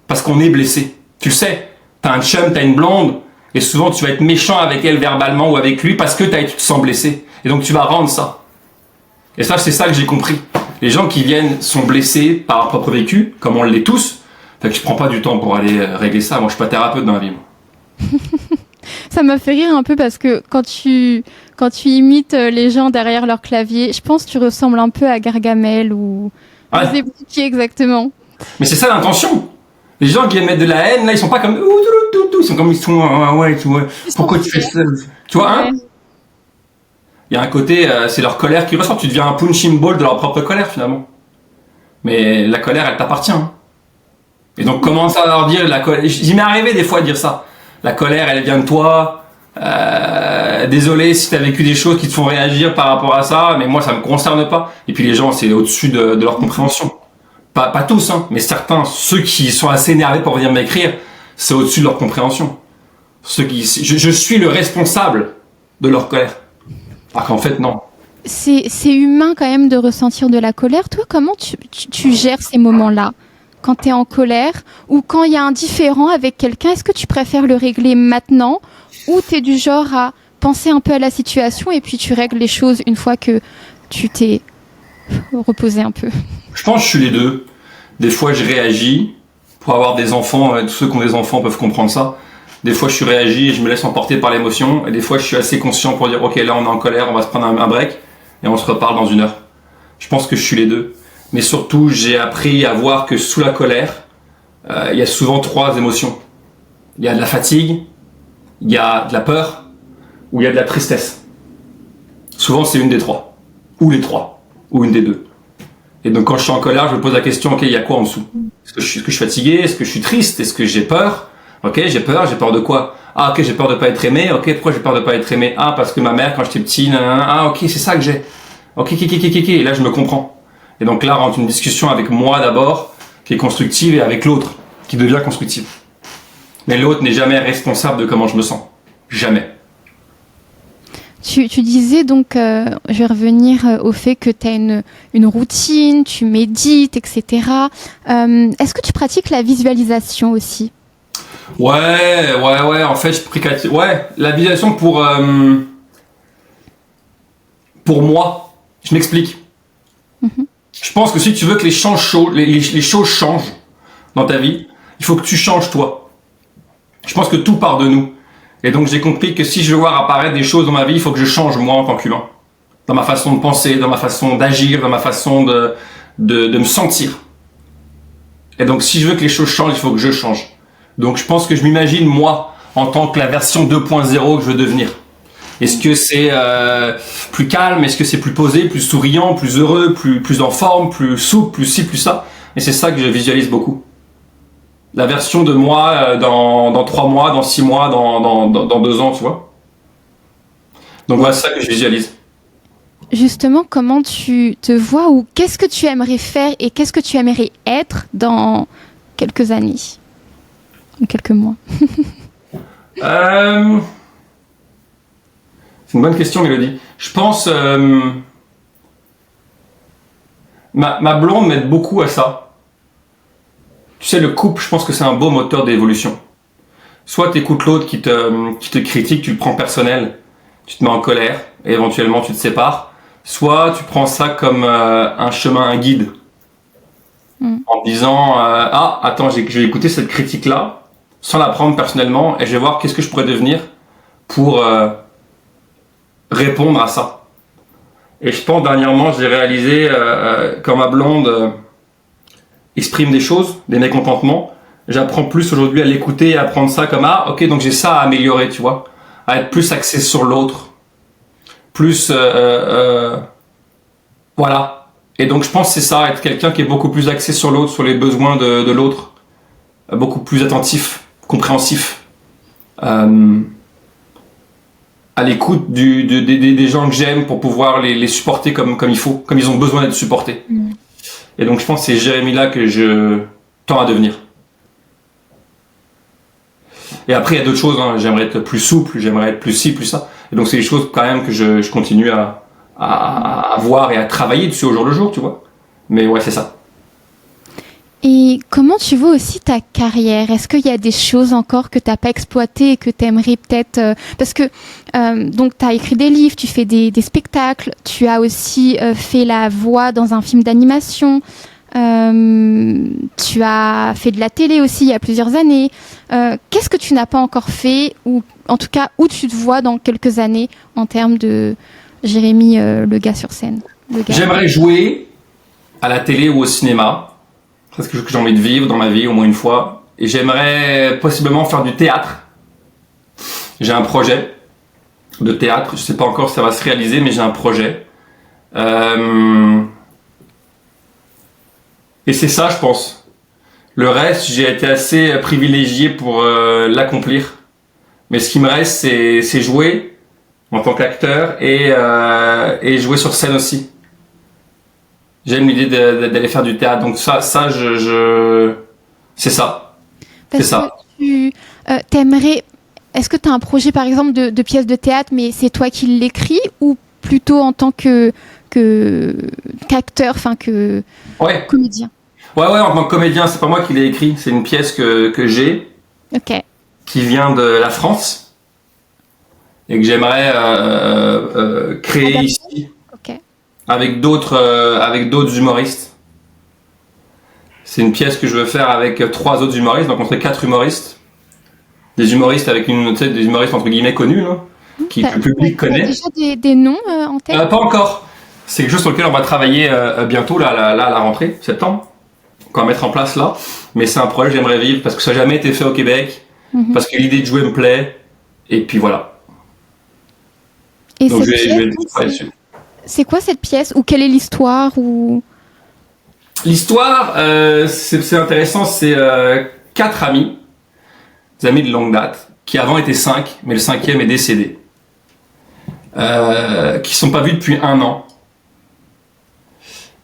parce qu'on est blessé. Tu le sais, t'as un chum, t'as une blonde, et souvent tu vas être méchant avec elle verbalement ou avec lui parce que tu te sens blessé. Et donc tu vas rendre ça. Et ça, c'est ça que j'ai compris. Les gens qui viennent sont blessés par leur propre vécu, comme on l'est tous. Fait que je prends pas du temps pour aller régler ça. Moi, je suis pas thérapeute dans la vie. Ça m'a fait rire un peu parce que quand quand tu imites les gens derrière leur clavier. Je pense que tu ressembles un peu à Gargamel ou Zebouki, exactement. Mais c'est ça l'intention. Les gens qui émettent de la haine, là, ils sont pas comme ils sont comme ils sont ouais, tu vois. Pourquoi tu fais ça? Tu vois, hein? Il y a un côté, c'est leur colère qui ressort. Tu deviens un punching ball de leur propre colère finalement. Mais la colère, elle t'appartient. Hein. Et donc commence à leur dire la colère. J'y m'est arrivé des fois de dire ça. La colère, elle vient de toi. Désolé si t'as vécu des choses qui te font réagir par rapport à ça, mais moi ça me concerne pas. Et puis les gens, c'est au-dessus de leur compréhension. Pas tous, hein, mais certains, ceux qui sont assez énervés pour venir m'écrire, c'est au-dessus de leur compréhension. Je suis le responsable de leur colère. Alors qu'en fait, non. C'est humain quand même de ressentir de la colère. Toi, comment tu gères ces moments-là? Quand tu es en colère ou quand il y a un différend avec quelqu'un, est-ce que tu préfères le régler maintenant ou tu es du genre à penser un peu à la situation et puis tu règles les choses une fois que tu t'es reposé un peu? Je pense que je suis les deux. Des fois, je réagis pour avoir des enfants. Tous ceux qui ont des enfants peuvent comprendre ça. Des fois, je réagis et je me laisse emporter par l'émotion. Et des fois, je suis assez conscient pour dire, ok, là, on est en colère, on va se prendre un break et on se reparle dans 1 heure. Je pense que je suis les deux. Mais surtout, j'ai appris à voir que sous la colère, il y a souvent 3 émotions. Il y a de la fatigue, il y a de la peur ou il y a de la tristesse. Souvent, c'est une des 3. Ou les 3. Ou une des 2. Et donc, quand je suis en colère, je me pose la question, ok, il y a quoi en dessous? Est-ce que je suis fatigué? Est-ce que je suis triste? Est-ce que j'ai peur? Ok, j'ai peur de quoi? Ah, ok, j'ai peur de pas être aimé. Ok, pourquoi j'ai peur de pas être aimé? Ah, parce que ma mère, quand j'étais petit, ah, ok, c'est ça que j'ai. Ok, et là, je me comprends. Et donc là, rentre une discussion avec moi d'abord, qui est constructive, et avec l'autre, qui devient constructive. Mais l'autre n'est jamais responsable de comment je me sens. Jamais. Tu disais donc, je vais revenir au fait que tu as une routine, tu médites, etc. Est-ce que tu pratiques la visualisation aussi? Ouais, en fait, la visualisation pour moi. Je m'explique. Je pense que si tu veux que les choses changent dans ta vie, il faut que tu changes toi. Je pense que tout part de nous. Et donc j'ai compris que si je veux voir apparaître des choses dans ma vie, il faut que je change moi en tant qu'humain. Dans ma façon de penser, dans ma façon d'agir, dans ma façon de me sentir. Et donc si je veux que les choses changent, il faut que je change. Donc je pense que je m'imagine moi en tant que la version 2.0 que je veux devenir. Est-ce que c'est plus calme? Est-ce que c'est plus posé, plus souriant, plus heureux, plus en forme, plus souple, plus ci, plus ça? Et c'est ça que je visualise beaucoup. La version de moi dans 3 mois, dans 6 mois, dans 2 ans, tu vois. Donc voilà, c'est ça que je visualise. Justement, comment tu te vois ou qu'est-ce que tu aimerais faire et qu'est-ce que tu aimerais être dans quelques années? En quelques mois. C'est une bonne question, Mélodie. Je pense... ma blonde m'aide beaucoup à ça. Tu sais, le couple, je pense que c'est un beau moteur d'évolution. Soit tu écoutes l'autre qui te critique, tu le prends personnel, tu te mets en colère, et éventuellement tu te sépares. Soit tu prends ça comme un chemin, un guide. En disant, attends, je vais écouter cette critique-là, sans la prendre personnellement, et je vais voir qu'est-ce que je pourrais devenir pour répondre à ça. Et je pense, dernièrement, j'ai réalisé, quand ma blonde... exprime des choses, des mécontentements. J'apprends plus aujourd'hui à l'écouter et à prendre ça comme ok, donc j'ai ça à améliorer, tu vois, à être plus axé sur l'autre, plus voilà. Et donc je pense que c'est ça, être quelqu'un qui est beaucoup plus axé sur l'autre, sur les besoins de l'autre, beaucoup plus attentif, compréhensif, à l'écoute des gens que j'aime pour pouvoir les supporter comme il faut, comme ils ont besoin d'être supportés. Et donc je pense que c'est Jérémy-là que je tends à devenir. Et après il y a d'autres choses, hein. J'aimerais être plus souple, j'aimerais être plus ci, plus ça. Et donc c'est des choses quand même que je continue à voir et à travailler dessus au jour le jour, tu vois. Mais ouais, c'est ça. Et comment tu vois aussi ta carrière? Est-ce qu'il y a des choses encore que tu n'as pas exploitées et que tu aimerais peut-être... parce que donc tu as écrit des livres, tu fais des spectacles, tu as aussi fait la voix dans un film d'animation, tu as fait de la télé aussi il y a plusieurs années. Qu'est-ce que tu n'as pas encore fait ou en tout cas, où tu te vois dans quelques années en termes de Jérémy, le gars sur scène? J'aimerais jouer à la télé ou au cinéma. C'est ce que j'ai envie de vivre dans ma vie au moins une fois. Et j'aimerais possiblement faire du théâtre. J'ai un projet de théâtre. Je sais pas encore si ça va se réaliser, mais j'ai un projet. Et c'est ça, je pense. Le reste, j'ai été assez privilégié pour l'accomplir. Mais ce qui me reste, c'est jouer en tant qu'acteur et jouer sur scène aussi. J'aime l'idée d'aller faire du théâtre. Donc ça, c'est ça. Parce c'est ça. Que tu t'aimerais... Est-ce que tu as un projet, par exemple, de pièce de théâtre, mais c'est toi qui l'écris, ou plutôt en tant qu'acteur, enfin que comédien? Ouais, en tant que comédien, c'est pas moi qui l'ai écrit. C'est une pièce que j'ai, qui vient de la France et que j'aimerais créer ici avec d'autres humoristes. C'est une pièce que je veux faire avec 3 autres humoristes, donc on serait 4 humoristes. Des humoristes avec des humoristes entre guillemets connus, là, que le public connaît. T'as déjà des noms en tête? Pas encore. C'est quelque chose sur lequel on va travailler bientôt, là, à la rentrée, septembre. Qu'on va mettre en place là. Mais c'est un projet que j'aimerais vivre parce que ça n'a jamais été fait au Québec. Parce que l'idée de jouer me plaît. Et puis voilà. Et donc je vais travailler dessus. C'est quoi cette pièce? Ou quelle est l'histoire ou... L'histoire, c'est intéressant. C'est 4 amis. Des amis de longue date. Qui avant étaient 5. Mais le 5e est décédé. Qui sont pas vus depuis 1 an.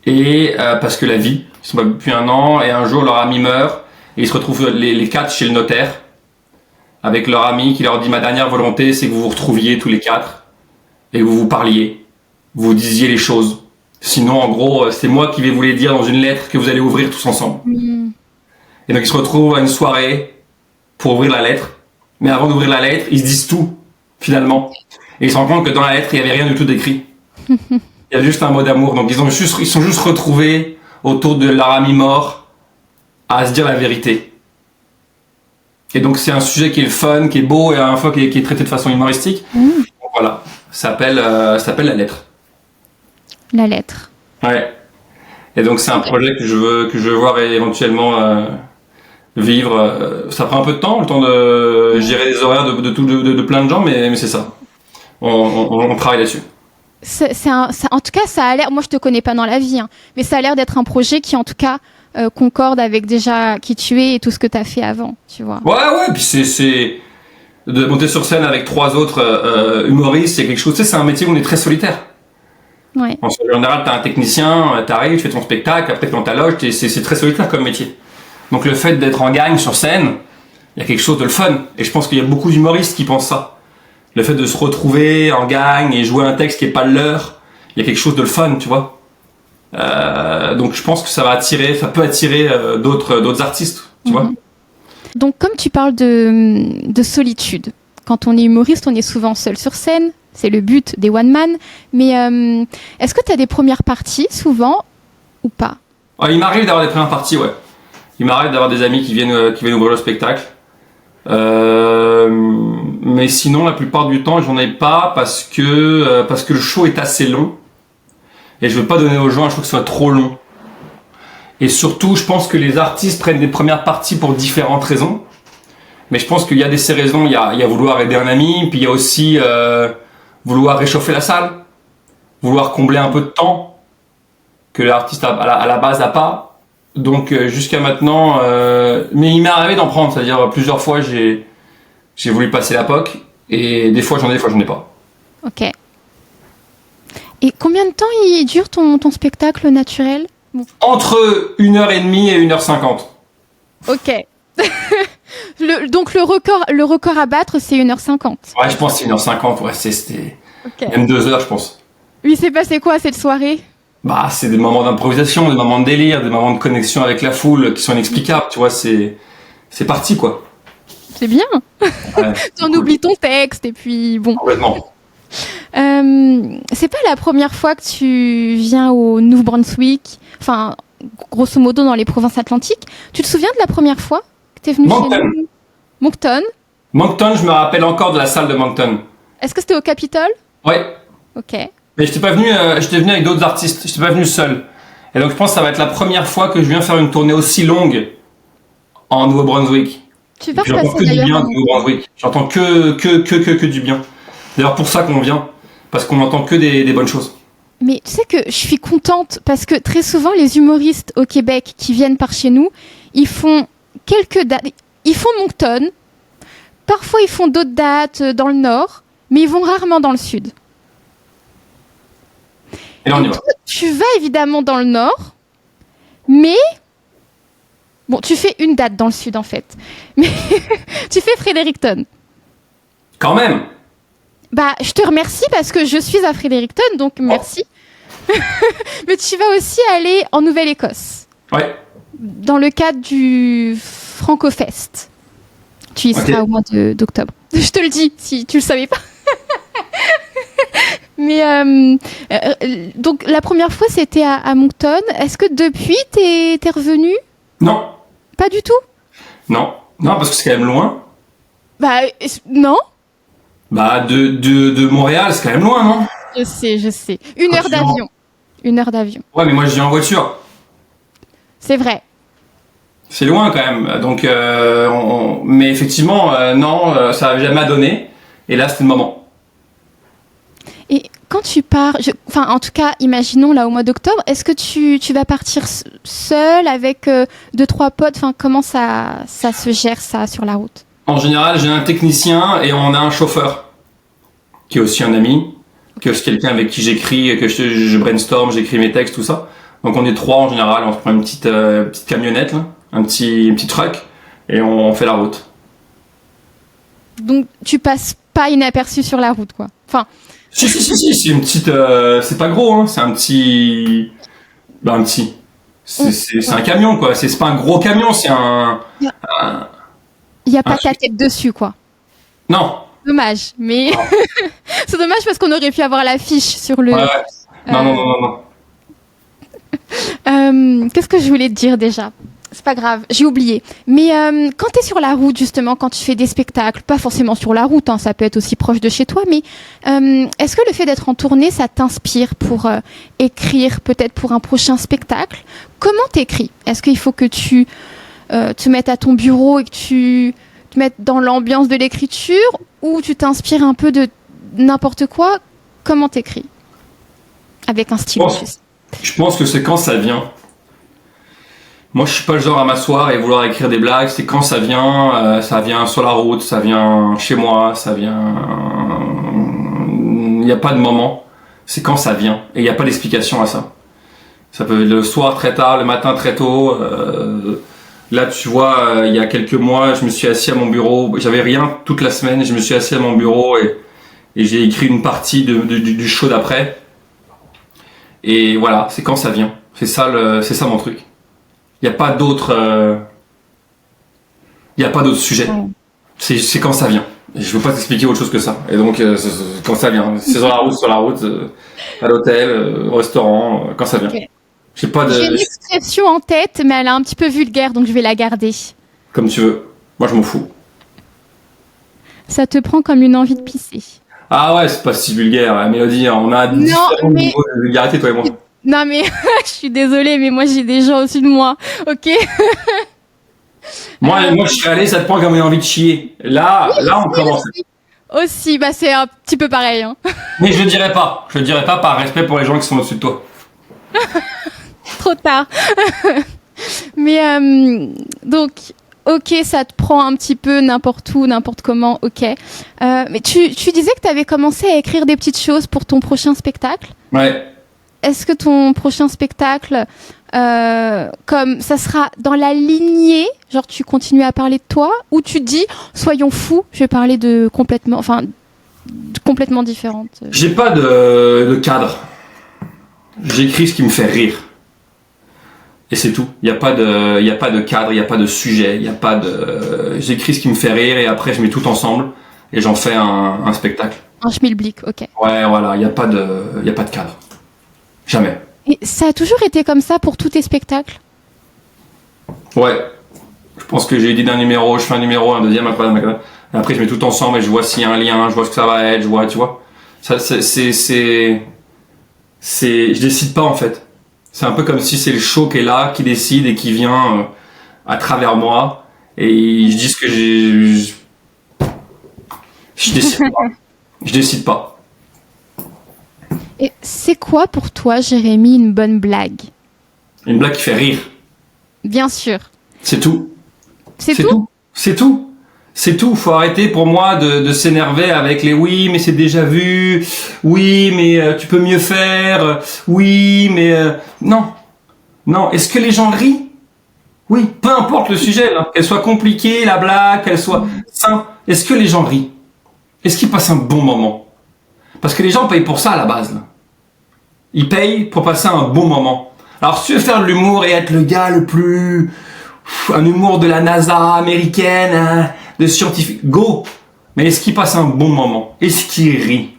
Et parce que la vie, ils sont pas vus depuis 1 an, et un jour leur ami meurt, et ils se retrouvent les 4 chez le notaire, avec leur ami qui leur dit: ma dernière volonté, c'est que vous vous retrouviez tous les 4, et que vous vous parliez, vous disiez les choses. Sinon, en gros, c'est moi qui vais vous les dire dans une lettre que vous allez ouvrir tous ensemble. Et donc ils se retrouvent à une soirée pour ouvrir la lettre, mais avant d'ouvrir la lettre, ils se disent tout, finalement. Et ils se rendent compte que dans la lettre, il n'y avait rien du tout d'écrit. Il y a juste un mot d'amour. Donc ils sont juste retrouvés autour de leur ami mort à se dire la vérité. Et donc c'est un sujet qui est fun, qui est beau et à la fois qui est traité de façon humoristique. Donc voilà, ça s'appelle La Lettre. La Lettre. Ouais. Et donc c'est un projet que je veux voir éventuellement vivre. Ça prend un peu de temps, le temps de gérer les horaires de plein de gens, mais c'est ça. On travaille là-dessus. En tout cas, ça a l'air, moi je te connais pas dans la vie, hein, mais ça a l'air d'être un projet qui en tout cas concorde avec déjà qui tu es et tout ce que tu as fait avant, tu vois. Ouais, puis c'est de monter sur scène avec 3 autres humoristes, c'est quelque chose, tu sais, c'est un métier où on est très solitaire. Ouais. En général, t'as un technicien, t'arrives, tu fais ton spectacle, après t'es dans ta loge, c'est très solitaire comme métier. Donc le fait d'être en gang sur scène, il y a quelque chose de le fun, et je pense qu'il y a beaucoup d'humoristes qui pensent ça. Le fait de se retrouver en gang et jouer un texte qui est pas le leur, il y a quelque chose de le fun, tu vois. Donc je pense que ça peut attirer d'autres artistes, tu vois. Donc comme tu parles de solitude, quand on est humoriste, on est souvent seul sur scène, c'est le but des one man, mais est-ce que tu as des premières parties souvent ou pas? Il m'arrive d'avoir des premières parties, ouais. Il m'arrive d'avoir des amis qui viennent ouvrir le spectacle. Mais sinon la plupart du temps j'en ai pas parce que le show est assez long et je veux pas donner aux gens un show qui soit trop long, et surtout je pense que les artistes prennent des premières parties pour différentes raisons, mais je pense qu'il y a ces raisons, il y a vouloir aider un ami, puis il y a aussi vouloir réchauffer la salle, vouloir combler un peu de temps que l'artiste à la base a pas. Donc jusqu'à maintenant, mais il m'est arrivé d'en prendre, c'est-à-dire plusieurs fois j'ai voulu passer la POC, et des fois j'en ai pas. Ok. Et combien de temps il dure ton spectacle naturel? Entre 1h30 et 1h50. Ok. Donc le record à battre, c'est 1h50. Ouais, je pense que c'est 1h50, ouais, c'était même 2h, je pense. Oui, c'est passé quoi cette soirée? Bah, c'est des moments d'improvisation, des moments de délire, des moments de connexion avec la foule qui sont inexplicables, tu vois, c'est parti, quoi. C'est bien. Ouais, tu en oublies ton texte, et puis bon. Complètement. C'est pas la première fois que tu viens au Nouveau-Brunswick, enfin, grosso modo dans les provinces atlantiques. Tu te souviens de la première fois que t'es venu chez nous? Moncton. Moncton, je me rappelle encore de la salle de Moncton. Est-ce que c'était au Capitole? Ouais. Ok. Mais j'étais venu avec d'autres artistes. J'étais pas venu seul. Et donc je pense que ça va être la première fois que je viens faire une tournée aussi longue en Nouveau-Brunswick. Tu vas J'entends repasser que du d'ailleurs bien à de Nouveau-Brunswick. J'entends que du bien. D'ailleurs pour ça qu'on vient. Parce qu'on n'entend que des bonnes choses. Mais tu sais que je suis contente parce que très souvent, les humoristes au Québec qui viennent par chez nous, ils font quelques dates. Ils font Moncton. Parfois, ils font d'autres dates dans le nord, mais ils vont rarement dans le sud. Et là, on y va. Toi, tu vas évidemment dans le nord, mais... Bon, tu fais une date dans le sud, en fait. Mais tu fais Fredericton. Quand même. Bah, je te remercie parce que je suis à Fredericton, donc merci. Mais tu vas aussi aller en Nouvelle-Écosse. Ouais. Dans le cadre du Francofest. Tu y seras au mois d'octobre. Je te le dis, si tu le savais pas. Mais donc la première fois c'était à Moncton. Est-ce que depuis t'es revenu? Non. Pas du tout. Non, parce que c'est quand même loin. Bah non. Bah de Montréal, c'est quand même loin, non? Je sais. Une heure d'avion. Ouais, mais moi je viens en voiture. C'est vrai. C'est loin quand même. Donc, mais effectivement, non, ça n'avait jamais donné. Et là, c'était le moment. Et quand tu pars, enfin en tout cas, imaginons là au mois d'octobre, est-ce que tu vas partir seul avec 2-3 potes? Enfin, comment ça se gère ça sur la route? En général, j'ai un technicien et on a un chauffeur qui est aussi un ami, qui est aussi quelqu'un avec qui j'écris, que je brainstorm, j'écris mes textes, tout ça. Donc on est 3 en général. On se prend une petite camionnette, là, un petit truck, et on fait la route. Donc tu passes pas inaperçu sur la route, quoi. Enfin. Si, c'est une petite. C'est pas gros, hein. C'est un petit. Bah un petit. C'est un camion, quoi. C'est pas un gros camion, c'est un. Il n'y a pas ta tête dessus, quoi. Non. Dommage, mais c'est dommage parce qu'on aurait pu avoir l'affiche sur le. Ouais. Non. Qu'est-ce que je voulais te dire déjà? C'est pas grave, j'ai oublié. Mais quand tu es sur la route, justement, quand tu fais des spectacles, pas forcément sur la route, hein, ça peut être aussi proche de chez toi, mais est-ce que le fait d'être en tournée, ça t'inspire pour écrire peut-être pour un prochain spectacle? Comment t'écris? Est-ce qu'il faut que tu te mettes à ton bureau et que tu te mettes dans l'ambiance de l'écriture, ou tu t'inspires un peu de n'importe quoi? Comment t'écris? Avec un stylo. Je pense que c'est quand ça vient. Moi, je suis pas le genre à m'asseoir et vouloir écrire des blagues. C'est quand ça vient sur la route, ça vient chez moi, ça vient. Il n'y a pas de moment. C'est quand ça vient et il n'y a pas d'explication à ça. Ça peut être le soir très tard, le matin très tôt. Là, tu vois, il y a quelques mois, je me suis assis à mon bureau. J'avais rien toute la semaine. Je me suis assis à mon bureau et j'ai écrit une partie du show d'après. Et voilà, c'est quand ça vient. C'est ça mon truc. Il n'y a pas d'autres sujets. C'est quand ça vient. Et je veux pas t'expliquer autre chose que ça. Et donc, c'est quand ça vient. C'est sur la route, à l'hôtel, au restaurant, quand ça vient. Okay. J'ai une expression en tête, mais elle est un petit peu vulgaire, donc je vais la garder. Comme tu veux. Moi, je m'en fous. Ça te prend comme une envie de pisser. Ah ouais, c'est pas si vulgaire, la Mélodie. On a différents niveaux de vulgarité, toi et moi. Non mais je suis désolée, mais moi j'ai des gens au-dessus de moi, ok? Moi je suis allé, ça te prend comme une envie de chier. Là on commence. Aussi, bah c'est un petit peu pareil. Hein. Mais je le dirai pas par respect pour les gens qui sont au-dessus de toi. Trop tard. Mais donc, ok, ça te prend un petit peu n'importe où, n'importe comment, ok. Mais tu disais que tu avais commencé à écrire des petites choses pour ton prochain spectacle. Ouais. Est-ce que ton prochain spectacle, comme ça sera dans la lignée, genre tu continues à parler de toi, ou tu dis soyons fous, je vais parler de complètement différentes. J'ai pas de cadre. J'écris ce qui me fait rire. Et c'est tout. Il y a pas de cadre, il y a pas de sujet, il y a pas de. J'écris ce qui me fait rire et après je mets tout ensemble et j'en fais un spectacle. Un schmilblick, ok. Ouais, voilà, il y a pas de cadre. Jamais. Et ça a toujours été comme ça pour tous tes spectacles? Ouais. Je pense que j'ai dit d'un numéro, je fais un numéro, un deuxième, après, Et après, je mets tout ensemble et je vois s'il y a un lien, je vois ce que ça va être, je vois, tu vois. Ça, je décide pas en fait. C'est un peu comme si c'est le show qui est là, qui décide et qui vient à travers moi. Et je dis ce que je décide pas. Je décide pas. Et c'est quoi pour toi, Jérémy, une bonne blague? Une blague qui fait rire. Bien sûr. C'est tout. C'est tout? C'est tout. C'est tout. Faut arrêter pour moi de s'énerver avec les oui, mais c'est déjà vu. Oui, mais tu peux mieux faire. Oui, mais non. Non. Est-ce que les gens rient? Oui. Peu importe le sujet, là. Qu'elle soit compliquée, la blague, qu'elle soit simple. Est-ce que les gens rient? Est-ce qu'ils passent un bon moment? Parce que les gens payent pour ça à la base, là. Ils payent pour passer un bon moment. Alors si tu veux faire de l'humour et être le gars le plus... un humour de la NASA américaine, hein, de scientifique, go. Mais est-ce qu'il passe un bon moment? Est-ce qu'il rit?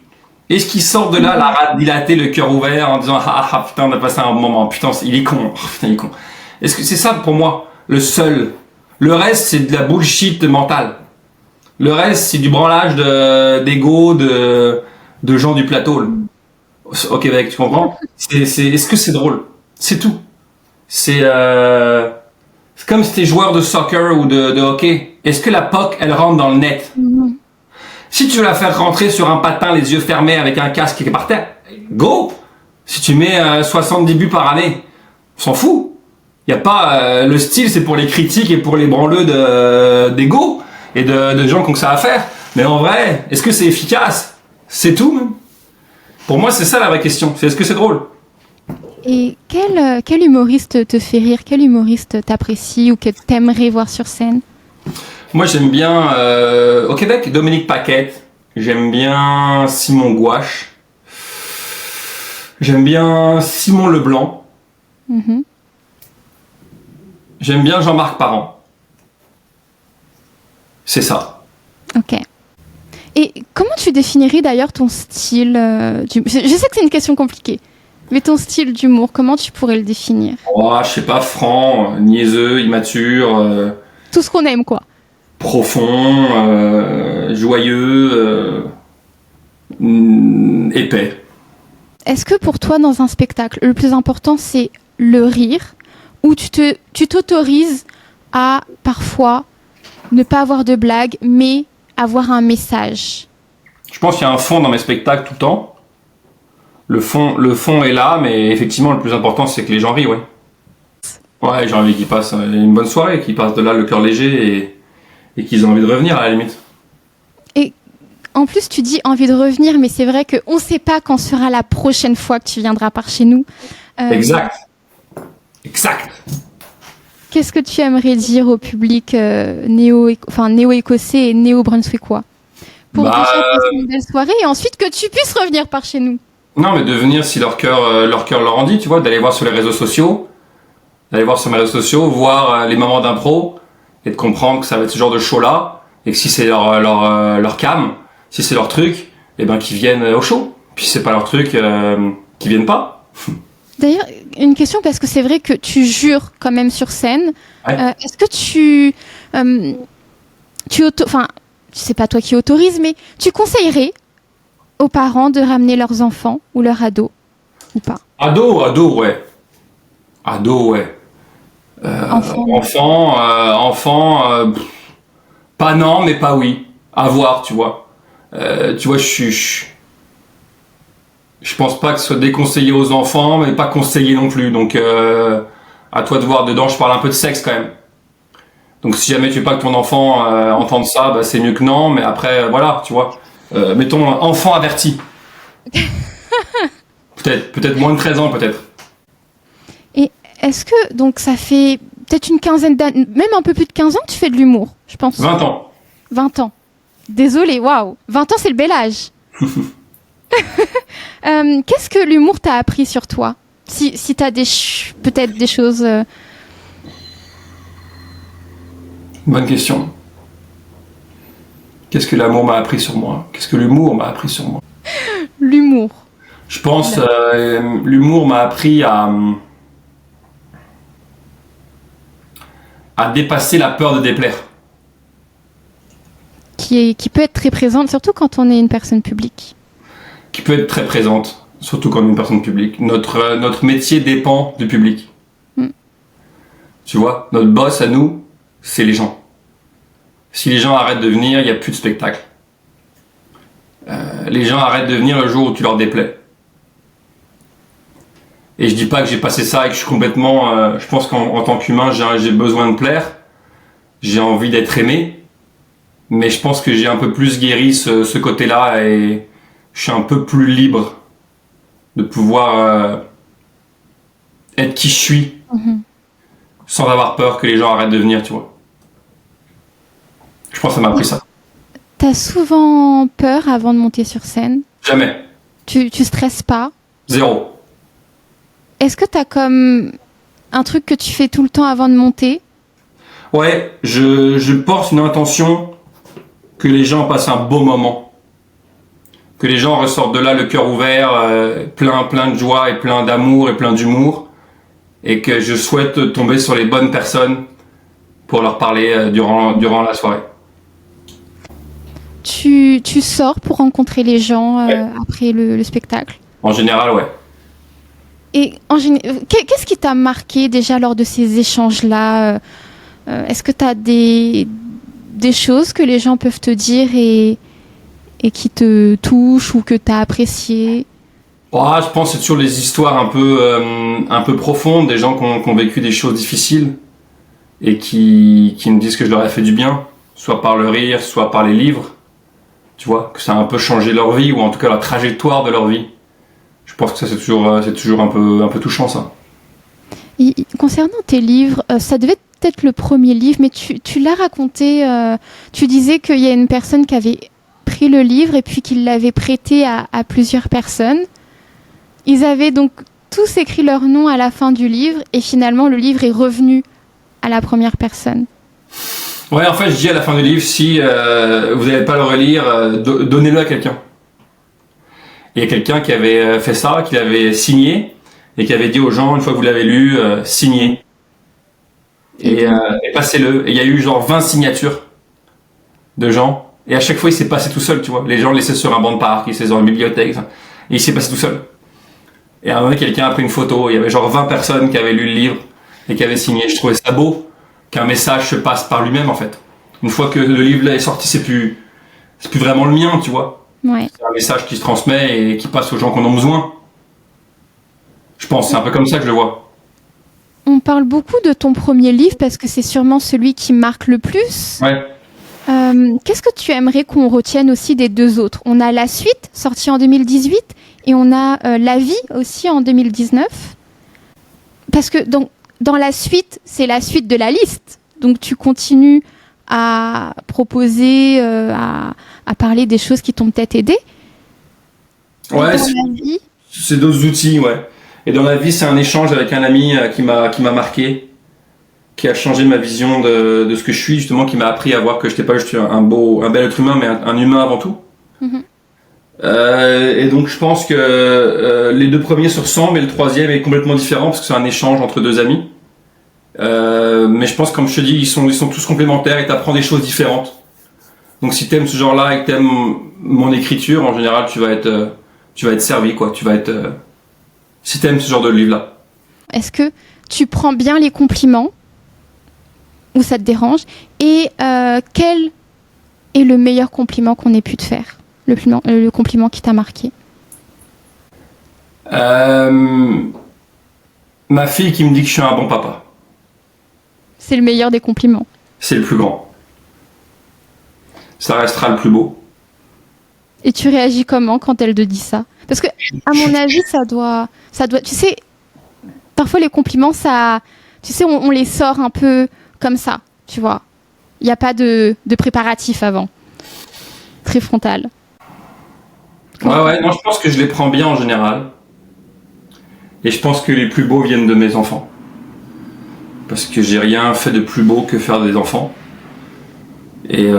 Est-ce qu'il sort de là la rate dilatée, le cœur ouvert en disant ah putain on a passé un bon moment, putain il est con, oh, putain il est con. Est-ce que c'est ça pour moi le seul? Le reste c'est de la bullshit mentale. Le reste c'est du branlage d'ego de gens du plateau là, au Québec, tu comprends? Est-ce que c'est drôle? C'est tout. C'est comme si t'es joueur de soccer ou de hockey. Est-ce que la puck, elle rentre dans le net? Si tu veux la faire rentrer sur un patin, les yeux fermés, avec un casque qui est par terre, go! Si tu mets 70 buts par année, on s'en fout. Y a pas le style, c'est pour les critiques et pour les branleux d'ego et de gens qui ont que ça à faire. Mais en vrai, est-ce que c'est efficace? C'est tout. Même. Pour moi, c'est ça la vraie question. C'est est-ce que c'est drôle? Et quel humoriste te fait rire? Quel humoriste t'apprécie ou que t'aimerais voir sur scène? Moi, j'aime bien, au Québec, Dominique Paquette. J'aime bien Simon Gouache. J'aime bien Simon Leblanc. Mm-hmm. J'aime bien Jean-Marc Parent. C'est ça. Ok. Et comment tu définirais d'ailleurs ton style Je sais que c'est une question compliquée, mais ton style d'humour, comment tu pourrais le définir? Oh, je sais pas, franc, niaiseux, immature. Tout ce qu'on aime, quoi. Profond, joyeux, épais. Est-ce que pour toi, dans un spectacle, le plus important, c'est le rire, ou tu t'autorises à, parfois, ne pas avoir de blague, mais avoir un message? Je pense qu'il y a un fond dans mes spectacles tout le temps. Le fond est là, mais effectivement, le plus important, c'est que les gens rient, ouais. Ouais, j'ai envie qu'ils passent une bonne soirée, qu'ils passent de là le cœur léger et qu'ils aient envie de revenir, à la limite. Et en plus, tu dis envie de revenir, mais c'est vrai qu'on ne sait pas quand sera la prochaine fois que tu viendras par chez nous. Exact. Qu'est-ce que tu aimerais dire au public néo-écossais et néo-brunswickois pour déjà passer une belle soirée et ensuite que tu puisses revenir par chez nous? Non, mais de venir si leur cœur leur en dit, tu vois, d'aller voir sur les réseaux sociaux, voir les moments d'impro et de comprendre que ça va être ce genre de show-là et que si c'est leur cam, si c'est leur truc, eh ben qu'ils viennent au show. Puis si c'est pas leur truc, qu'ils viennent pas. D'ailleurs, une question, parce que c'est vrai que tu jures quand même sur scène. Ouais. Est-ce que c'est pas toi qui autorise, mais tu conseillerais aux parents de ramener leurs enfants ou leurs ados ou pas? Ado, ouais. Ado, ouais. Enfant, pas non, mais pas oui. À voir, tu vois. Tu vois, je pense pas que ce soit déconseillé aux enfants, mais pas conseillé non plus. Donc, à toi de voir. Dedans, je parle un peu de sexe quand même. Donc, si jamais tu veux pas que ton enfant entende ça, bah, c'est mieux que non. Mais après, voilà, tu vois. Mettons enfant averti. peut-être moins de 13 ans, peut-être. Et est-ce que, donc, ça fait peut-être une quinzaine d'années, même un peu plus de 15 ans que tu fais de l'humour, je pense. 20 ans. 20 ans. Désolée, waouh. 20 ans, c'est le bel âge. Qu'est-ce que l'humour t'a appris sur toi? Si t'as peut-être des choses... Bonne question. Qu'est-ce que l'amour m'a appris sur moi? Qu'est-ce que l'humour m'a appris sur moi? L'humour. Je pense l'humour m'a appris à dépasser la peur de déplaire. Qui qui peut être très présente, surtout quand on est une personne publique. Qui peut être très présente, surtout quand on est une personne publique. Notre métier dépend du public. Tu vois, notre boss à nous, c'est les gens. Si les gens arrêtent de venir, il n'y a plus de spectacle. Les gens arrêtent de venir le jour où tu leur déplais. Et je dis pas que j'ai passé ça et que je suis complètement... je pense qu'en tant qu'humain, j'ai besoin de plaire. J'ai envie d'être aimé. Mais je pense que j'ai un peu plus guéri ce côté-là et je suis un peu plus libre de pouvoir être qui je suis sans avoir peur que les gens arrêtent de venir, tu vois. Je pense que ça m'a appris ça. T'as souvent peur avant de monter sur scène? Jamais. Tu stresses pas? Zéro. Est-ce que t'as comme un truc que tu fais tout le temps avant de monter? Ouais, je porte une intention que les gens passent un beau moment. Que les gens ressortent de là le cœur ouvert, plein de joie et plein d'amour et plein d'humour. Et que je souhaite tomber sur les bonnes personnes pour leur parler durant la soirée. Tu sors pour rencontrer les gens après le spectacle? En général, ouais. Et qu'est-ce qui t'a marqué déjà lors de ces échanges-là? Est-ce que tu as des choses que les gens peuvent te dire et qui te touchent ou que tu as appréciées? Je pense que c'est toujours les histoires un peu profondes, des gens qui ont vécu des choses difficiles et qui me disent que je leur ai fait du bien, soit par le rire, soit par les livres. Tu vois, que ça a un peu changé leur vie ou en tout cas la trajectoire de leur vie. Je pense que ça c'est toujours un peu touchant, ça. Et concernant tes livres, ça devait peut-être le premier livre, mais tu l'as raconté, tu disais qu'il y a une personne qui avait pris le livre et puis qu'il l'avait prêté à plusieurs personnes. Ils avaient donc tous écrit leur nom à la fin du livre et finalement le livre est revenu à la première personne. Ouais, en fait, je dis à la fin du livre, si vous n'allez pas le relire, donnez-le à quelqu'un. Il y a quelqu'un qui avait fait ça, qui l'avait signé et qui avait dit aux gens, une fois que vous l'avez lu, signez. Et passez-le. Et il y a eu genre 20 signatures de gens. Et à chaque fois, il s'est passé tout seul, tu vois. Les gens le laissaient sur un banc de parc, ils laissaient dans une bibliothèque. Ça. Et il s'est passé tout seul. Et à un moment, quelqu'un a pris une photo. Il y avait genre 20 personnes qui avaient lu le livre et qui avaient signé. Je trouvais ça beau qu'un message se passe par lui-même, en fait. Une fois que le livre là est sorti, c'est plus vraiment le mien, tu vois. Ouais. C'est un message qui se transmet et qui passe aux gens qui en ont besoin. Je pense, c'est un peu comme ça que je le vois. On parle beaucoup de ton premier livre parce que c'est sûrement celui qui marque le plus. Ouais. Qu'est-ce que tu aimerais qu'on retienne aussi des deux autres? On a La Suite, sortie en 2018, et on a La Vie aussi en 2019. Parce que dans La Suite, c'est la suite de la liste. Donc tu continues à proposer, à parler des choses qui t'ont peut-être aidé. Ouais, c'est d'autres outils, ouais. Et dans La Vie, c'est un échange avec un ami qui m'a marqué, qui a changé ma vision de ce que je suis, justement, qui m'a appris à voir que je n'étais pas juste un bel être humain, mais un humain avant tout. Et donc je pense que les deux premiers se ressemblent et le troisième est complètement différent parce que c'est un échange entre deux amis. Mais je pense, comme je te dis, ils sont tous complémentaires et t'apprends des choses différentes. Donc si t'aimes ce genre-là et que t'aimes mon écriture, en général, tu vas être servi, quoi. Si t'aimes ce genre de livre-là. Est-ce que tu prends bien les compliments ou ça te dérange? Et quel est le meilleur compliment qu'on ait pu te faire? Le compliment qui t'a marqué? Ma fille qui me dit que je suis un bon papa. C'est le meilleur des compliments. C'est le plus grand. Ça restera le plus beau. Et tu réagis comment quand elle te dit ça? Parce que, à mon avis, ça doit. Tu sais, parfois les compliments, ça. Tu sais, on les sort un peu comme ça, tu vois. Il n'y a pas de préparatif avant. Très frontal. Ouais, non, je pense que je les prends bien en général. Et je pense que les plus beaux viennent de mes enfants. Parce que j'ai rien fait de plus beau que faire des enfants. Et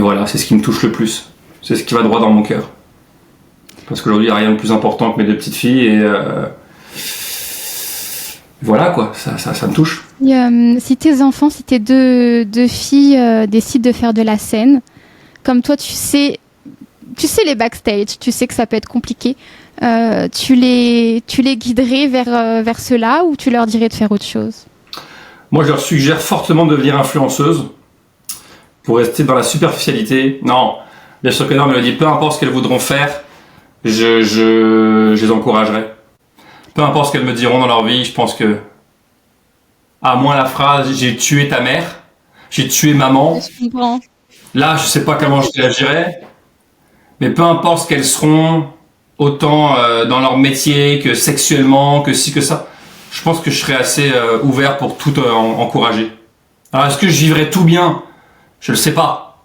voilà, c'est ce qui me touche le plus. C'est ce qui va droit dans mon cœur. Parce qu'aujourd'hui, il n'y a rien de plus important que mes deux petites filles. Voilà quoi, ça me touche. Si tes enfants, si tes deux filles décident de faire de la scène, comme toi, tu sais les backstage, tu sais que ça peut être compliqué. Tu les guiderais vers cela ou tu leur dirais de faire autre chose? Moi, je leur suggère fortement de devenir influenceuse pour rester dans la superficialité. Non, bien sûr que non, mais peu importe ce qu'elles voudront faire, je les encouragerai. Peu importe ce qu'elles me diront dans leur vie, je pense que, à moins la phrase « j'ai tué ta mère »,« j'ai tué maman », Je comprends. là, je sais pas comment je réagirais, mais peu importe ce qu'elles seront, autant dans leur métier que sexuellement, que ci, que ça, je pense que je serais assez ouvert pour tout encourager. Alors, est-ce que je vivrais tout bien? Je le sais pas.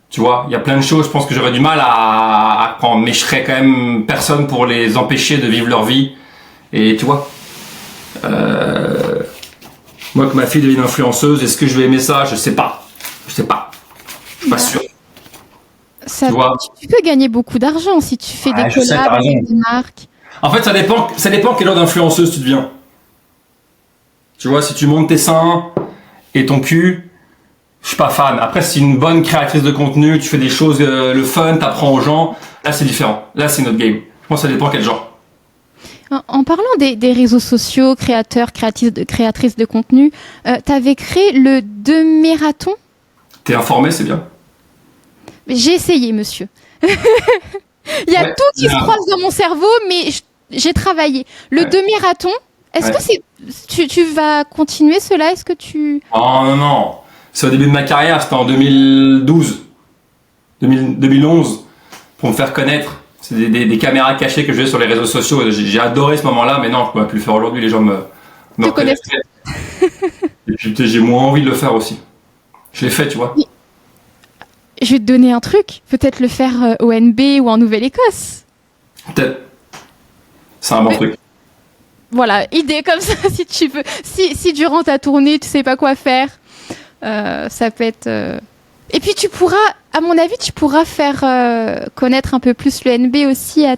Tu vois, il y a plein de choses, je pense que j'aurais du mal à prendre, mais je serais quand même personne pour les empêcher de vivre leur vie. Et tu vois, moi que ma fille devienne influenceuse, est-ce que je vais aimer ça? Je sais pas. Je suis pas sûr. Tu peux gagner beaucoup d'argent si tu fais des collabs avec des marques. En fait, ça dépend quelle heure d'influenceuse tu deviens. Tu vois, si tu montes tes seins et ton cul, je suis pas fan. Après, si une bonne créatrice de contenu, tu fais des choses, le fun, t'apprends aux gens, là c'est différent. Là c'est notre game. Je pense que ça dépend quel genre. En parlant des réseaux sociaux, créatrices de contenu, t'avais créé le demi-marathon. T'es informé, c'est bien. J'ai essayé, monsieur. Il y a tout qui se croise dans mon cerveau, mais j'ai travaillé. Le demi-marathon, est-ce que tu vas continuer cela? Est-ce que tu... Oh non. C'est au début de ma carrière, c'était en 2012, 2011, pour me faire connaître. C'est des caméras cachées que je faisais sur les réseaux sociaux. J'ai adoré ce moment-là, mais non, je ne pourrais plus le faire aujourd'hui. Les gens me connaissent. Et puis j'ai moins envie de le faire aussi. Je l'ai fait, tu vois. Je vais te donner un truc. Peut-être le faire au NB ou en Nouvelle-Écosse. Peut-être. C'est un bon truc. Voilà, idée comme ça, si tu veux. Si durant ta tournée, tu sais pas quoi faire, ça peut être... Et puis tu pourras, à mon avis, faire connaître un peu plus le NB aussi à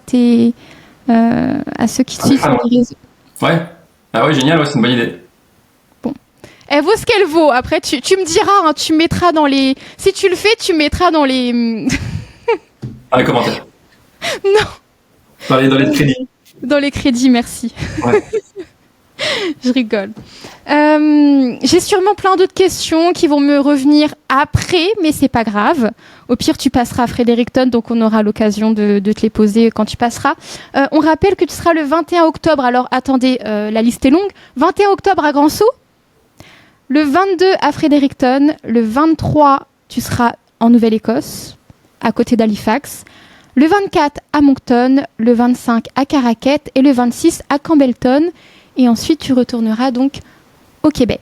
ceux qui te suivent sur les réseaux. Ouais. Ah ouais, génial, c'est une bonne idée. Bon. Elle vaut ce qu'elle vaut. Après, tu me diras, hein, tu mettras dans les... Si tu le fais, tu mettras dans les... Dans les commentaires. Non. Dans les crédits. Dans les crédits, merci. Ouais. Je rigole. J'ai sûrement plein d'autres questions qui vont me revenir après, mais c'est pas grave. Au pire, tu passeras à Fredericton, donc on aura l'occasion de te les poser quand tu passeras. On rappelle que tu seras le 21 octobre. Alors attendez, la liste est longue. 21 octobre à Grand-Sault, le 22 à Fredericton, le 23 tu seras en Nouvelle-Écosse, à côté d'Halifax. Le 24 à Moncton, le 25 à Caraquet et le 26 à Campbellton. Et ensuite, tu retourneras donc au Québec.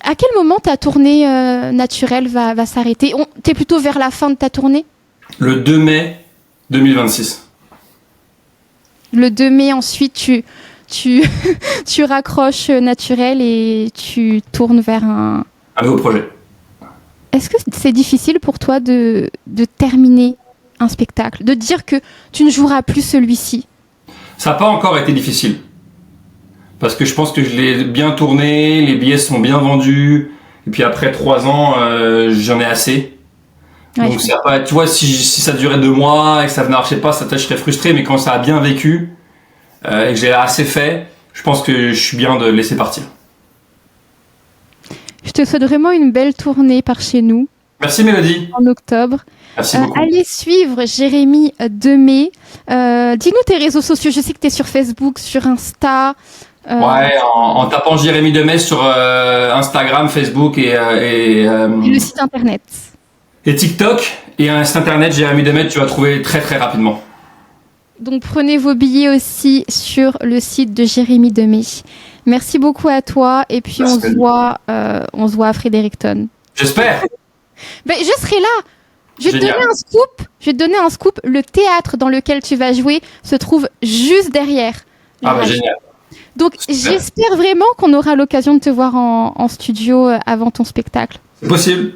À quel moment ta tournée naturelle va s'arrêter? T'es plutôt vers la fin de ta tournée? Le 2 mai 2026. Le 2 mai, ensuite, tu raccroches naturel et tu tournes vers un nouveau projet. Est-ce que c'est difficile pour toi de terminer un spectacle, de dire que tu ne joueras plus celui-ci? Ça n'a pas encore été difficile. Parce que je pense que je l'ai bien tourné, les billets sont bien vendus, et puis après 3 ans, j'en ai assez. Ouais, donc ça pas, tu vois, si ça durait 2 mois et que ça ne marchait pas, je serais frustré, mais quand ça a bien vécu, et que j'ai assez fait, je pense que je suis bien de le laisser partir. Je te souhaite vraiment une belle tournée par chez nous. Merci Mélodie. En octobre. Merci beaucoup. Allez suivre Jérémy Demey. Dis-nous tes réseaux sociaux. Je sais que tu es sur Facebook, sur Insta. Ouais, en tapant Jérémy Demey sur Instagram, Facebook et le site internet. Et TikTok et un site internet Jérémy Demey, tu vas trouver très très rapidement. Donc prenez vos billets aussi sur le site de Jérémy Demey. Merci beaucoup à toi et puis on se voit à Fredericton. J'espère. Ben, je serai là. Je vais te donner un scoop. Le théâtre dans lequel tu vas jouer se trouve juste derrière. Ah bah génial. Donc j'espère vraiment qu'on aura l'occasion de te voir en studio avant ton spectacle. C'est possible.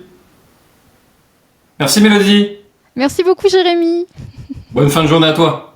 Merci Mélodie. Merci beaucoup Jérémy. Bonne fin de journée à toi.